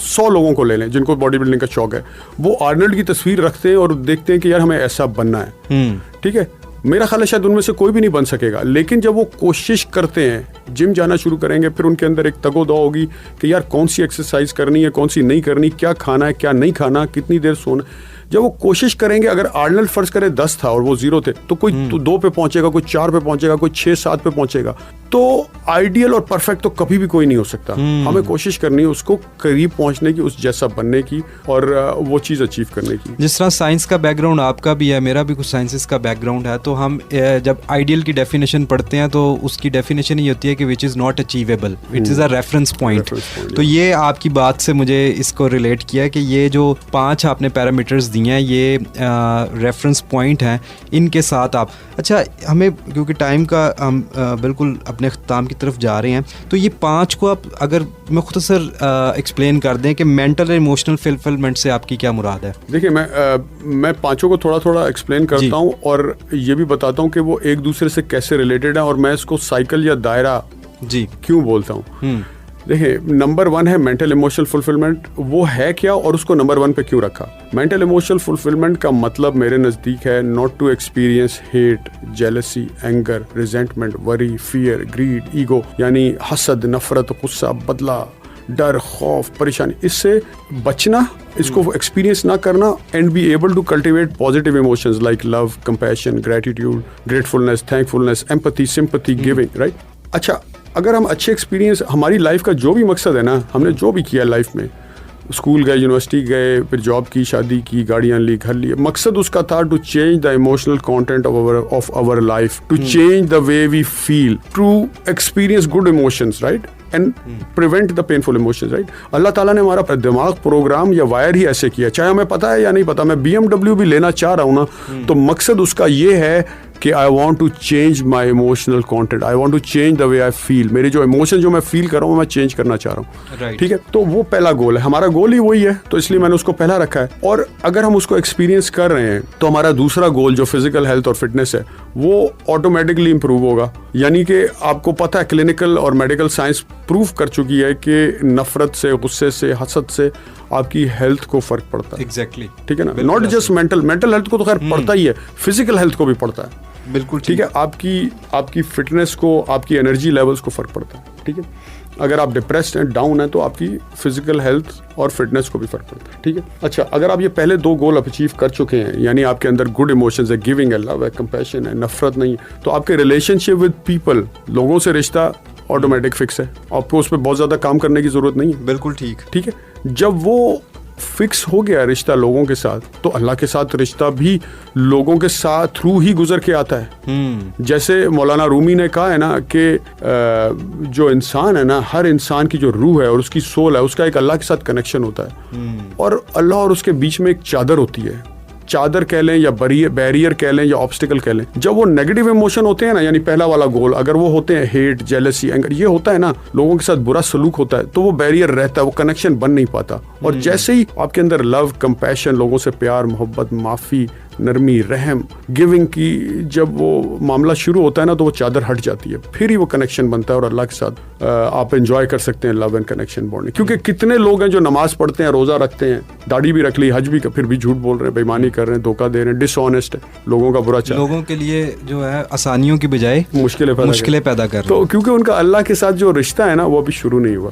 100 लोगों को ले लें जिनको बॉडी बिल्डिंग का शौक है, वो आर्नल्ड की तस्वीर रखते हैं और देखते हैं कि यार हमें ऐसा बनना है। ठीक है, मेरा ख्याल है शायद उनमें से कोई भी नहीं बन सकेगा, लेकिन जब वो कोशिश करते हैं, जिम जाना शुरू करेंगे, फिर उनके अंदर एक तगोदा होगी कि यार कौन सी एक्सरसाइज करनी है, कौन सी नहीं करनी, क्या खाना है, क्या नहीं खाना, कितनी देर सोना। जब वो कोशिश करेंगे, अगर आर्नल्ड फर्ज करे 10 था और वो 0 थे, तो कोई 2 पे पहुंचेगा, कोई 4 पे पहुंचेगा, कोई 6-7 पे पहुंचेगा। तो आइडियल और परफेक्ट तो कभी भी कोई नहीं हो सकता। हमें कोशिश करनी है उसको करीब पहुंचने की, उस जैसा बनने की और वो चीज़ अचीव करने की। जिस तरह साइंस का बैकग्राउंड आपका भी है, मेरा भी कुछ साइंसेस का बैकग्राउंड है, तो हम जब आइडियल की डेफिनेशन पढ़ते हैं तो उसकी डेफिनेशन ये होती है कि which is not achievable, it is a reference point. तो ये आपकी बात से मुझे इसको रिलेट किया कि ये जो 5 आपने पैरामीटर्स दिए हैं, ये रेफरेंस पॉइंट हैं, इनके साथ आप। अच्छा, हमें क्योंकि टाइम का हम बिल्कुल अपने ख़त्म की तरफ जा रहे हैं, तो ये 5 को आप अगर मुख्तसर एक्सप्लेन कर दें कि मेंटल और इमोशनल फुलफिलमेंट से आपकी क्या मुराद है? देखिए, मैं 5 को थोड़ा थोड़ा एक्सप्लेन करता हूँ और ये भी बताता हूँ कि वो एक दूसरे से कैसे रिलेटेड है, और मैं इसको साइकिल या दायरा जी क्यों बोलता हूँ। देखिए, नंबर 1 है मेंटल इमोशनल फुलफिलमेंट। वो है क्या और उसको नंबर 1 पे क्यों रखा? मेंटल इमोशनल फुलफिलमेंट का मतलब मेरे नज़दीक है not to experience hate, jealousy, anger, resentment, worry, fear, greed, ego, यानी हसद, नफरत, गुस्सा, बदला, डर, खौफ, परेशानी, इससे बचना, इसको एक्सपीरियंस ना करना, and be able to cultivate positive emotions like love, compassion, gratitude, gratefulness, thankfulness, empathy, sympathy, giving, right? अच्छा, अगर हम अच्छे एक्सपीरियंस, हमारी लाइफ का जो भी मकसद है ना, हमने जो भी किया लाइफ में, स्कूल गए, यूनिवर्सिटी गए, फिर जॉब की, शादी की, गाड़ियाँ ली, घर लिए, मकसद उसका था to change the emotional content of our life, to change the way we feel, to experience good emotions, right, and prevent the painful emotions, right? Allah ताला ने हमारा दिमाग, प्रोग्राम या वायर ही ऐसे किया, चाहे हमें पता है या नहीं पता। मैं BMW भी लेना चाह रहा हूँ ना, तो मकसद उसका ये है कि I want to change my emotional content, I want to change the way I feel, मेरे जो इमोशन जो मैं फील कर रहा हूँ मैं चेंज करना चाह रहा हूँ, ठीक है? तो वो पहला गोल है, हमारा गोल ही वही है, तो इसलिए मैंने उसको पहला रखा है। और अगर हम उसको एक्सपीरियंस कर रहे हैं तो हमारा दूसरा गोल जो फिजिकल हेल्थ और फिटनेस है वो ऑटोमेटिकली इंप्रूव होगा। यानी कि आपको पता है, क्लिनिकल और मेडिकल साइंस प्रूव कर चुकी है कि नफरत से, गुस्से से, हसद से आपकी हेल्थ को फर्क पड़ता है। एग्जैक्टली, ठीक है ना? नॉट जस्ट मेंटल हेल्थ को तो खैर पड़ता ही है, फिजिकल हेल्थ को भी पड़ता है। बिल्कुल ठीक है, आपकी फिटनेस को, आपकी एनर्जी लेवल्स को फर्क पड़ता है। ठीक है, अगर आप डिप्रेस्ड हैं, डाउन है, तो आपकी फिजिकल हेल्थ और फिटनेस को भी फर्क पड़ता है। ठीक है, अच्छा, अगर आप ये पहले 2 गोल अचीव कर चुके हैं, यानी आपके अंदर गुड इमोशंस है, गिविंग है, लव है, कंपैशन है, नफरत नहीं है, तो आपके रिलेशनशिप विद पीपल, लोगों से रिश्ता ऑटोमेटिक फिक्स है, आपको उस पर बहुत ज़्यादा काम करने की ज़रूरत नहीं है। बिल्कुल ठीक। ठीक है, जब वो फिक्स हो गया रिश्ता लोगों के साथ, तो अल्लाह के साथ रिश्ता भी लोगों के साथ थ्रू ही गुजर के आता है। जैसे मौलाना रूमी ने कहा है ना कि जो इंसान है ना, हर इंसान की जो रूह है और उसकी सोल है, उसका एक अल्लाह के साथ कनेक्शन होता है, और अल्लाह और उसके बीच में एक चादर होती है, चादर कह लें या बैरियर कह लें या ऑब्स्टिकल कह लें। जब वो नेगेटिव इमोशन होते हैं ना, यानी पहला वाला गोल, अगर वो होते हैं हेट, जेलसी, एंगर, ये होता है ना, लोगों के साथ बुरा सलूक होता है, तो वो बैरियर रहता है, वो कनेक्शन बन नहीं पाता। और जैसे ही आपके अंदर लव, कंपैशन, लोगों से प्यार, मोहब्बत, माफ़ी, नरमी, रहम, गिविंग की जब वो मामला शुरू होता है ना, तो वो चादर हट जाती है, फिर ही वो कनेक्शन बनता है और अल्लाह के साथ आप एंजॉय कर सकते हैं लव एंड कनेक्शन बॉन्डिंग। क्योंकि कितने लोग हैं जो नमाज पढ़ते हैं, रोज़ा रखते हैं, दाढ़ी भी रख ली, हज भी, फिर भी झूठ बोल रहे हैं, बेईमानी कर रहे हैं, धोखा दे रहे हैं, डिसऑनेस्ट है, लोगों का बुरा चाह, लोगों के लिए जो है आसानियों की बजाय मुश्किलें पैदा कर रहे हैं। तो क्योंकि उनका अल्लाह के साथ जो रिश्ता है ना, वो अभी शुरू नहीं हुआ।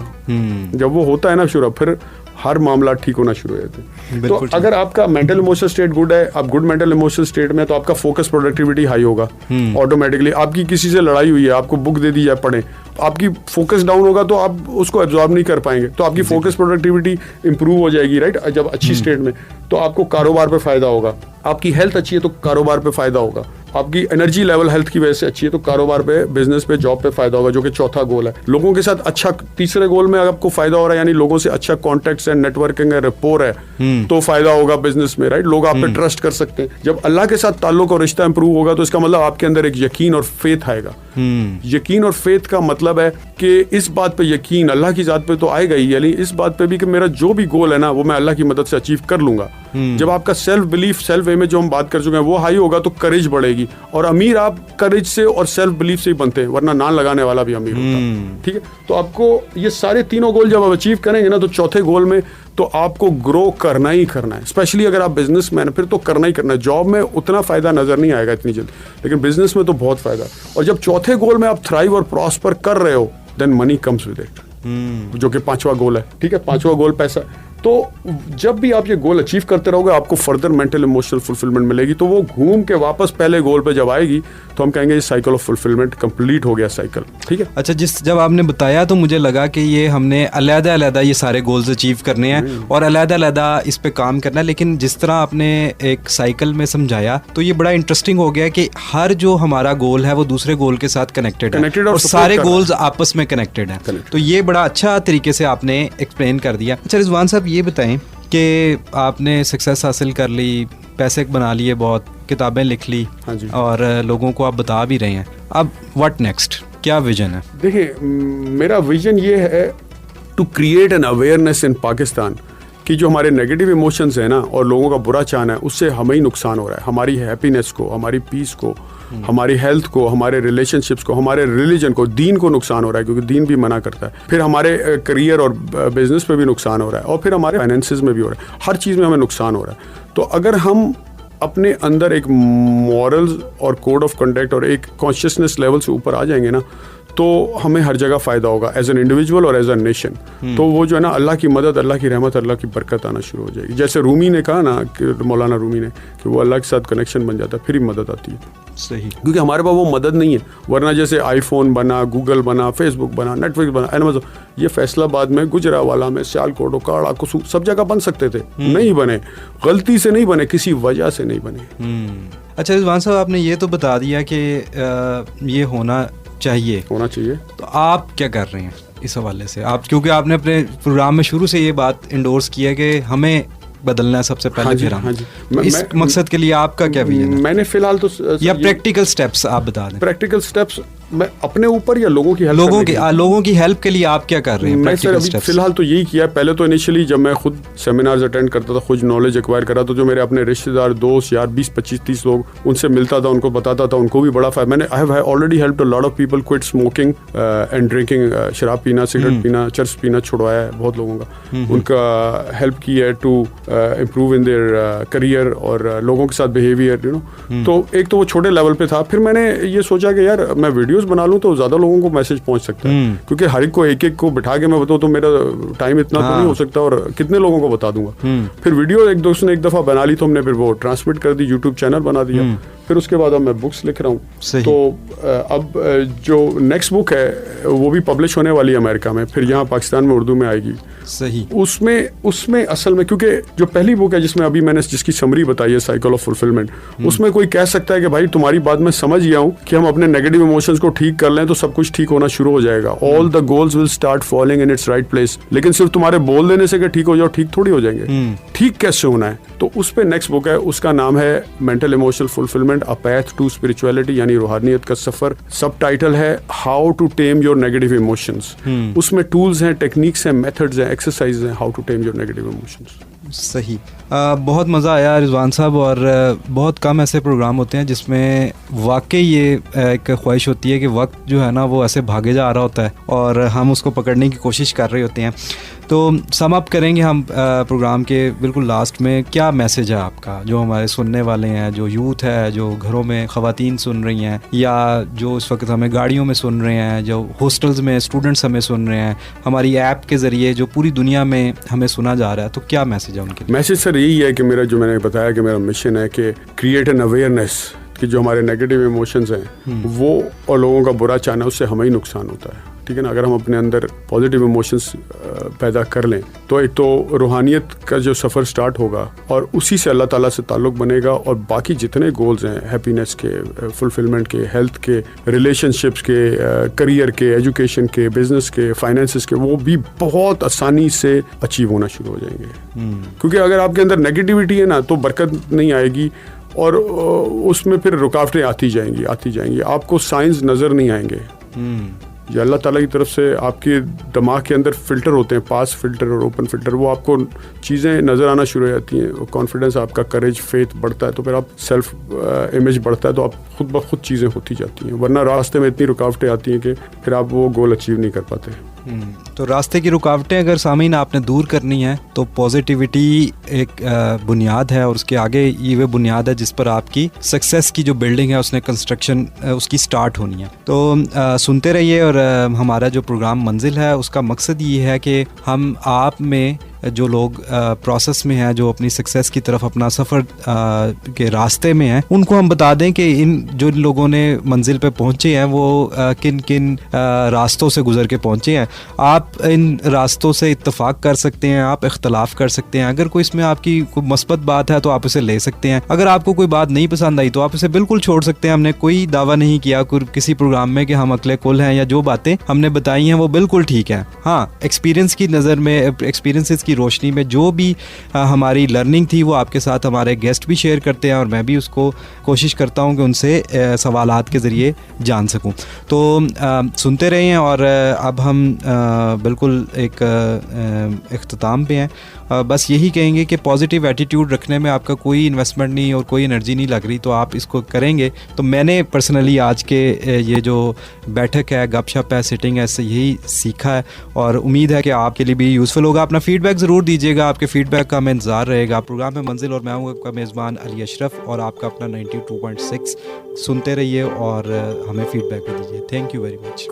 जब वो होता है ना शुरू, फिर हर मामला ठीक होना शुरू हो जाता है। तो अगर आपका मेंटल इमोशनल स्टेट गुड है, आप गुड मेंटल इमोशनल स्टेट में, तो आपका फोकस, प्रोडक्टिविटी हाई होगा ऑटोमेटिकली। आपकी किसी से लड़ाई हुई है, आपको बुक दे दी जाए, पढ़ें, आपकी फोकस डाउन होगा तो आप उसको एब्जॉर्ब नहीं कर पाएंगे, तो आपकी फोकस, प्रोडक्टिविटी इंप्रूव हो जाएगी, राइट? जब अच्छी स्टेट में, तो आपको कारोबार पे फायदा होगा। आपकी हेल्थ अच्छी है तो कारोबार पे फायदा होगा। आपकी एनर्जी लेवल हेल्थ की वजह से अच्छी है तो कारोबार पे, बिजनेस पे, जॉब पे फायदा होगा, जो कि चौथा गोल है। लोगों के साथ अच्छा, तीसरे गोल में आपको फायदा हो रहा है, यानी लोगों से अच्छा कॉन्टेक्ट्स है, नेटवर्किंग है, रेपोर है, तो फायदा होगा बिजनेस में, राइट? लोग आप पे ट्रस्ट कर सकते हैं। जब अल्लाह के साथ ताल्लुक और रिश्ता इंप्रूव होगा, तो इसका मतलब आपके अंदर एक यकीन और फेथ आएगा। यकीन और फेथ का मतलब है कि इस बात पे यकीन, अल्लाह की जात पे तो आएगा ही, यानी इस बात पे भी कि मेरा जो भी गोल है ना, वो मैं अल्लाह की मदद से अचीव कर लूंगा। जब आपका सेल्फ बिलीफ, सेल्फ इमेज जो हम बात कर चुके हैं, वो हाई होगा, तो करेज बढ़ेगी। और अमीर आप करेज से और सेल्फ बिलीफ से ही बनते हैं, वरना नान लगाने वाला भी अमीर होता है। ठीक है, तो आपको ये सारे तीनों गोल जब आप अचीव करेंगे ना, तो चौथे गोल में तो आपको ग्रो करना ही करना है। स्पेशली अगर आप बिजनेसमैन, फिर तो करना ही करना है। जॉब में उतना फायदा नजर नहीं आएगा इतनी जल्दी, लेकिन बिजनेस में तो बहुत फायदा। और जब चौथे गोल में आप थ्राइव और प्रॉस्पर कर रहे हो, then money comes with it, जो कि 5वां गोल है। ठीक है, 5वां गोल पैसा। तो जब भी आप ये गोल अचीव करते रहोगे, आपको फर्दर मेंटल इमोशनल फुलफिलमेंट मिलेगी, तो वो घूम के वापस पहले गोल पे जब आएगी, तो हम कहेंगे ये साइकिल ऑफ फुलफिलमेंट कंप्लीट हो गया साइकिल। ठीक है, अच्छा, जब आपने बताया तो मुझे लगा कि ये हमने अलग-अलग ये सारे गोल्स अचीव करने हैं और अलग-अलग इस पे काम करना है, लेकिन जिस तरह आपने एक साइकिल में समझाया, तो ये बड़ा इंटरेस्टिंग हो गया कि हर जो हमारा गोल है वो दूसरे गोल के साथ कनेक्टेड है और सारे गोल्स आपस में कनेक्टेड हैं। तो ये बड़ा अच्छा तरीके से आपने एक्सप्लेन कर दिया। अच्छा रिजवान साहब, ये बताएं कि आपने सक्सेस हासिल कर ली, पैसे बना लिए, बहुत किताबें लिख ली, और लोगों को आप बता भी रहे हैं, अब व्हाट नेक्स्ट, क्या विजन है? देखिए, मेरा विजन ये है to create an awareness in Pakistan कि जो हमारे नेगेटिव इमोशंस है ना और लोगों का बुरा चाहना है, उससे हमें ही नुकसान हो रहा है, हमारी हैप्पीनेस को, हमारी पीस को, हमारी हेल्थ को, हमारे रिलेशनशिप्स को, हमारे रिलीजन को, दीन को नुकसान हो रहा है क्योंकि दीन भी मना करता है, फिर हमारे करियर और बिजनेस पे भी नुकसान हो रहा है, और फिर हमारे फाइनेंसेस में भी हो रहा है, हर चीज़ में हमें नुकसान हो रहा है। तो अगर हम अपने अंदर एक मॉरल्स और कोड ऑफ कंडक्ट और एक कॉन्शियसनेस लेवल से ऊपर आ जाएंगे ना, तो हमें हर जगह फ़ायदा होगा एज एन इंडिविजुअल और एज अ नेशन। तो वो जो है ना, अल्लाह की मदद, अल्लाह की रहमत, अल्लाह की बरकत आना शुरू हो जाएगी। जैसे रूमी ने कहा ना, कि मौलाना रूमी ने, कि वो अल्लाह के साथ कनेक्शन बन जाता है, फिर ही मदद आती है। सही, क्योंकि हमारे पास वो मदद नहीं है। वरना जैसे आईफोन बना, गूगल बना, फेसबुक बना, नेटफ्लिक्स बना, अमेज़न, ये फैसलाबाद में, गुजरावाला में, सियालकोट, काड़ा, कुसू, सब जगह बन सकते थे, नहीं बने। गलती से नहीं बने, किसी वजह से नहीं बने। अच्छा रिजवान साहब, आपने ये तो बता दिया कि ये होना चाहिए। तो आप क्या कर रहे हैं इस हवाले से? आप, क्योंकि आपने अपने प्रोग्राम में शुरू से ये बात इंडोर्स की है कि हमें बदलना है सबसे पहले। हाँ जी। इस मकसद के लिए आपका क्या विजन है? मैंने फिलहाल तो या प्रैक्टिकल स्टेप्स आप बता दें। प्रैक्टिकल स्टेप्स मैं अपने ऊपर या लोगों की हेल्प, लोगों की हेल्प के लिए आप क्या कर रहे हैं? मैं सर अभी फिलहाल तो यही किया। पहले तो इनिशियली जब मैं खुद सेमिनार्स अटेंड करता था, खुद नॉलेज एक्वायर करा, तो जो मेरे अपने रिश्तेदार, दोस्त, यार 20, 25, 30 लोग, उनसे मिलता था, उनको बताता था, उनको भी बड़ा फायदा। मैंने I have already helped a lot of people quit smoking and drinking, शराब पीना, सिगरेट पीना, चर्स पीना छुड़वाया है बहुत लोगों का। उनका हेल्प किया है to improve in their career और लोगों के साथ बिहेवियर, यू नो। तो एक तो वो छोटे लेवल पे था। फिर मैंने ये सोचा कि यार मैं वीडियोस बना लूँ तो ज़्यादा लोगों को मैसेज पहुंच सकता है, क्योंकि हर एक को एक को बिठा के मैं बताऊँ तो मेरा टाइम इतना तो नहीं हो सकता, और कितने लोगों को बता दूंगा। फिर वीडियो एक दोस्त ने एक दफ़ा बना ली तो हमने फिर वो ट्रांसमिट कर दी, यूट्यूब चैनल बना दिया। फिर उसके बाद अब मैं बुक्स लिख रहा हूँ। तो अब जो नेक्स्ट बुक है वो भी पब्लिश होने वाली है अमेरिका में, फिर यहाँ पाकिस्तान में उर्दू में आएगी। सही। उसमें असल में, क्योंकि जो पहली बुक है जिसमें अभी मैंने जिसकी समरी बताई है, साइकिल ऑफ फुलफिलमेंट, उसमें कोई कह सकता है कि भाई तुम्हारी बात मैं समझ गया हूँ कि हम अपने नेगेटिव इमोशंस को ठीक कर लें तो सब कुछ ठीक होना शुरू हो जाएगा, all the goals will start falling in its right place. लेकिन सिर्फ तुम्हारे बोल देने से कि ठीक हो जाओ, ठीक थोड़ी हो जाएंगे। ठीक कैसे होना है, तो उस पर नेक्स्ट बुक है, उसका नाम है mental emotional fulfilment, a path to spirituality, यानी रूहानियत का सफर। सब टाइटल है how to tame your negative emotions. उसमें टूल्स हैं, टेक्निक्स हैं, मेथड्स हैं, एक्सरसाइज हैं, how to tame your negative emotions. सही। बहुत मज़ा आया रिजवान साहब, और बहुत कम ऐसे प्रोग्राम होते हैं जिसमें वाकई ये एक ख्वाहिश होती है कि वक्त जो है ना वो ऐसे भागे जा रहा होता है और हम उसको पकड़ने की कोशिश कर रहे होते हैं। तो सम अप करेंगे हम प्रोग्राम के बिल्कुल लास्ट में, क्या मैसेज है आपका जो हमारे सुनने वाले हैं, जो यूथ है, जो घरों में ख़वातीन सुन रही हैं, या जो इस वक्त हमें गाड़ियों में सुन रहे हैं, जो हॉस्टल्स में स्टूडेंट्स हमें सुन रहे हैं, हमारी ऐप के ज़रिए जो पूरी दुनिया में हमें सुना जा रहा है, तो क्या मैसेज है उनके लिए? मैसेज सर यही है कि मेरा, जो मैंने बताया कि मेरा मिशन है कि क्रिएट एन अवेयरनेस कि जो हमारे नेगेटिव इमोशंस हैं वो और लोगों का बुरा चाहना, उससे हमें ही नुकसान होता है। ठीक है ना। अगर हम अपने अंदर पॉजिटिव इमोशंस पैदा कर लें तो एक तो रूहानियत का जो सफ़र स्टार्ट होगा और उसी से अल्लाह ताला से ताल्लुक़ बनेगा, और बाकी जितने गोल्स हैं, हैप्पीनेस के, फुलफिलमेंट के, हेल्थ के, रिलेशनशिप्स के, करियर के, एजुकेशन के, बिजनेस के, फाइनेंसेस के, वो भी बहुत आसानी से अचीव होना शुरू हो जाएंगे। क्योंकि अगर आपके अंदर नेगेटिविटी है ना तो बरकत नहीं आएगी, और उसमें फिर रुकावटें आती जाएंगी। आपको साइंस नज़र नहीं आएंगे। ये अल्लाह ताला की तरफ से आपके दिमाग के अंदर फ़िल्टर होते हैं, पास फ़िल्टर और ओपन फ़िल्टर, वो आपको चीज़ें नज़र आना शुरू हो जाती हैं। कॉन्फिडेंस आपका, करेज, फेथ बढ़ता है, तो फिर आप सेल्फ इमेज बढ़ता है, तो आप खुद ब खुद चीज़ें होती जाती हैं। वरना रास्ते में इतनी रुकावटें आती हैं कि फिर आप वो गोल अचीव नहीं कर पाते। तो रास्ते की रुकावटें अगर सामीन आपने दूर करनी है तो पॉजिटिविटी एक बुनियाद है, और उसके आगे ये वो बुनियाद है जिस पर आपकी सक्सेस की जो बिल्डिंग है उसने कंस्ट्रक्शन उसकी स्टार्ट होनी है। तो सुनते रहिए, और हमारा जो प्रोग्राम मंजिल है उसका मकसद ये है कि हम आप में जो लोग प्रोसेस में हैं, जो अपनी सक्सेस की तरफ अपना सफ़र के रास्ते में हैं, उनको हम बता दें कि इन जो लोगों ने मंजिल पे पहुँचे हैं वो किन किन रास्तों से गुजर के पहुँचे हैं। आप इन रास्तों से इत्तेफाक कर सकते हैं, आप इख्तलाफ कर सकते हैं। अगर कोई इसमें आपकी कोई मस्बत बात है तो आप उसे ले सकते हैं। अगर आपको कोई बात नहीं पसंद आई तो आप इसे बिल्कुल छोड़ सकते हैं। हमने कोई दावा नहीं किया किसी प्रोग्राम में कि हम अकले कुल हैं, या जो बातें हमने बताई हैं वो बिल्कुल ठीक हैं। हाँ, एक्सपीरियंस की नज़र में, एक्सपीरियंसेस की की रोशनी में जो भी हमारी लर्निंग थी वो आपके साथ हमारे गेस्ट भी शेयर करते हैं और मैं भी उसको कोशिश करता हूँ कि उनसे सवालात के ज़रिए जान सकूँ। तो सुनते रहें और अब हम बिल्कुल एक इख्तिताम पे हैं। बस यही कहेंगे कि पॉजिटिव एटीट्यूड रखने में आपका कोई इन्वेस्टमेंट नहीं और कोई एनर्जी नहीं लग रही तो आप इसको करेंगे। तो मैंने पर्सनली आज के ये जो बैठक है, गपशप है, सिटिंग है, इससे यही सीखा है और उम्मीद है कि आपके लिए भी यूज़फुल होगा। अपना फ़ीडबैक ज़रूर दीजिएगा, आपके फ़ीडबैक का हमें इंतज़ार रहेगा। प्रोग्राम में मंजिल और मैं हूँ आपका मेज़बान अली अशरफ और आपका अपना 92.6 सुनते रहिए और हमें फ़ीडबैक भी दीजिए। Thank you very much.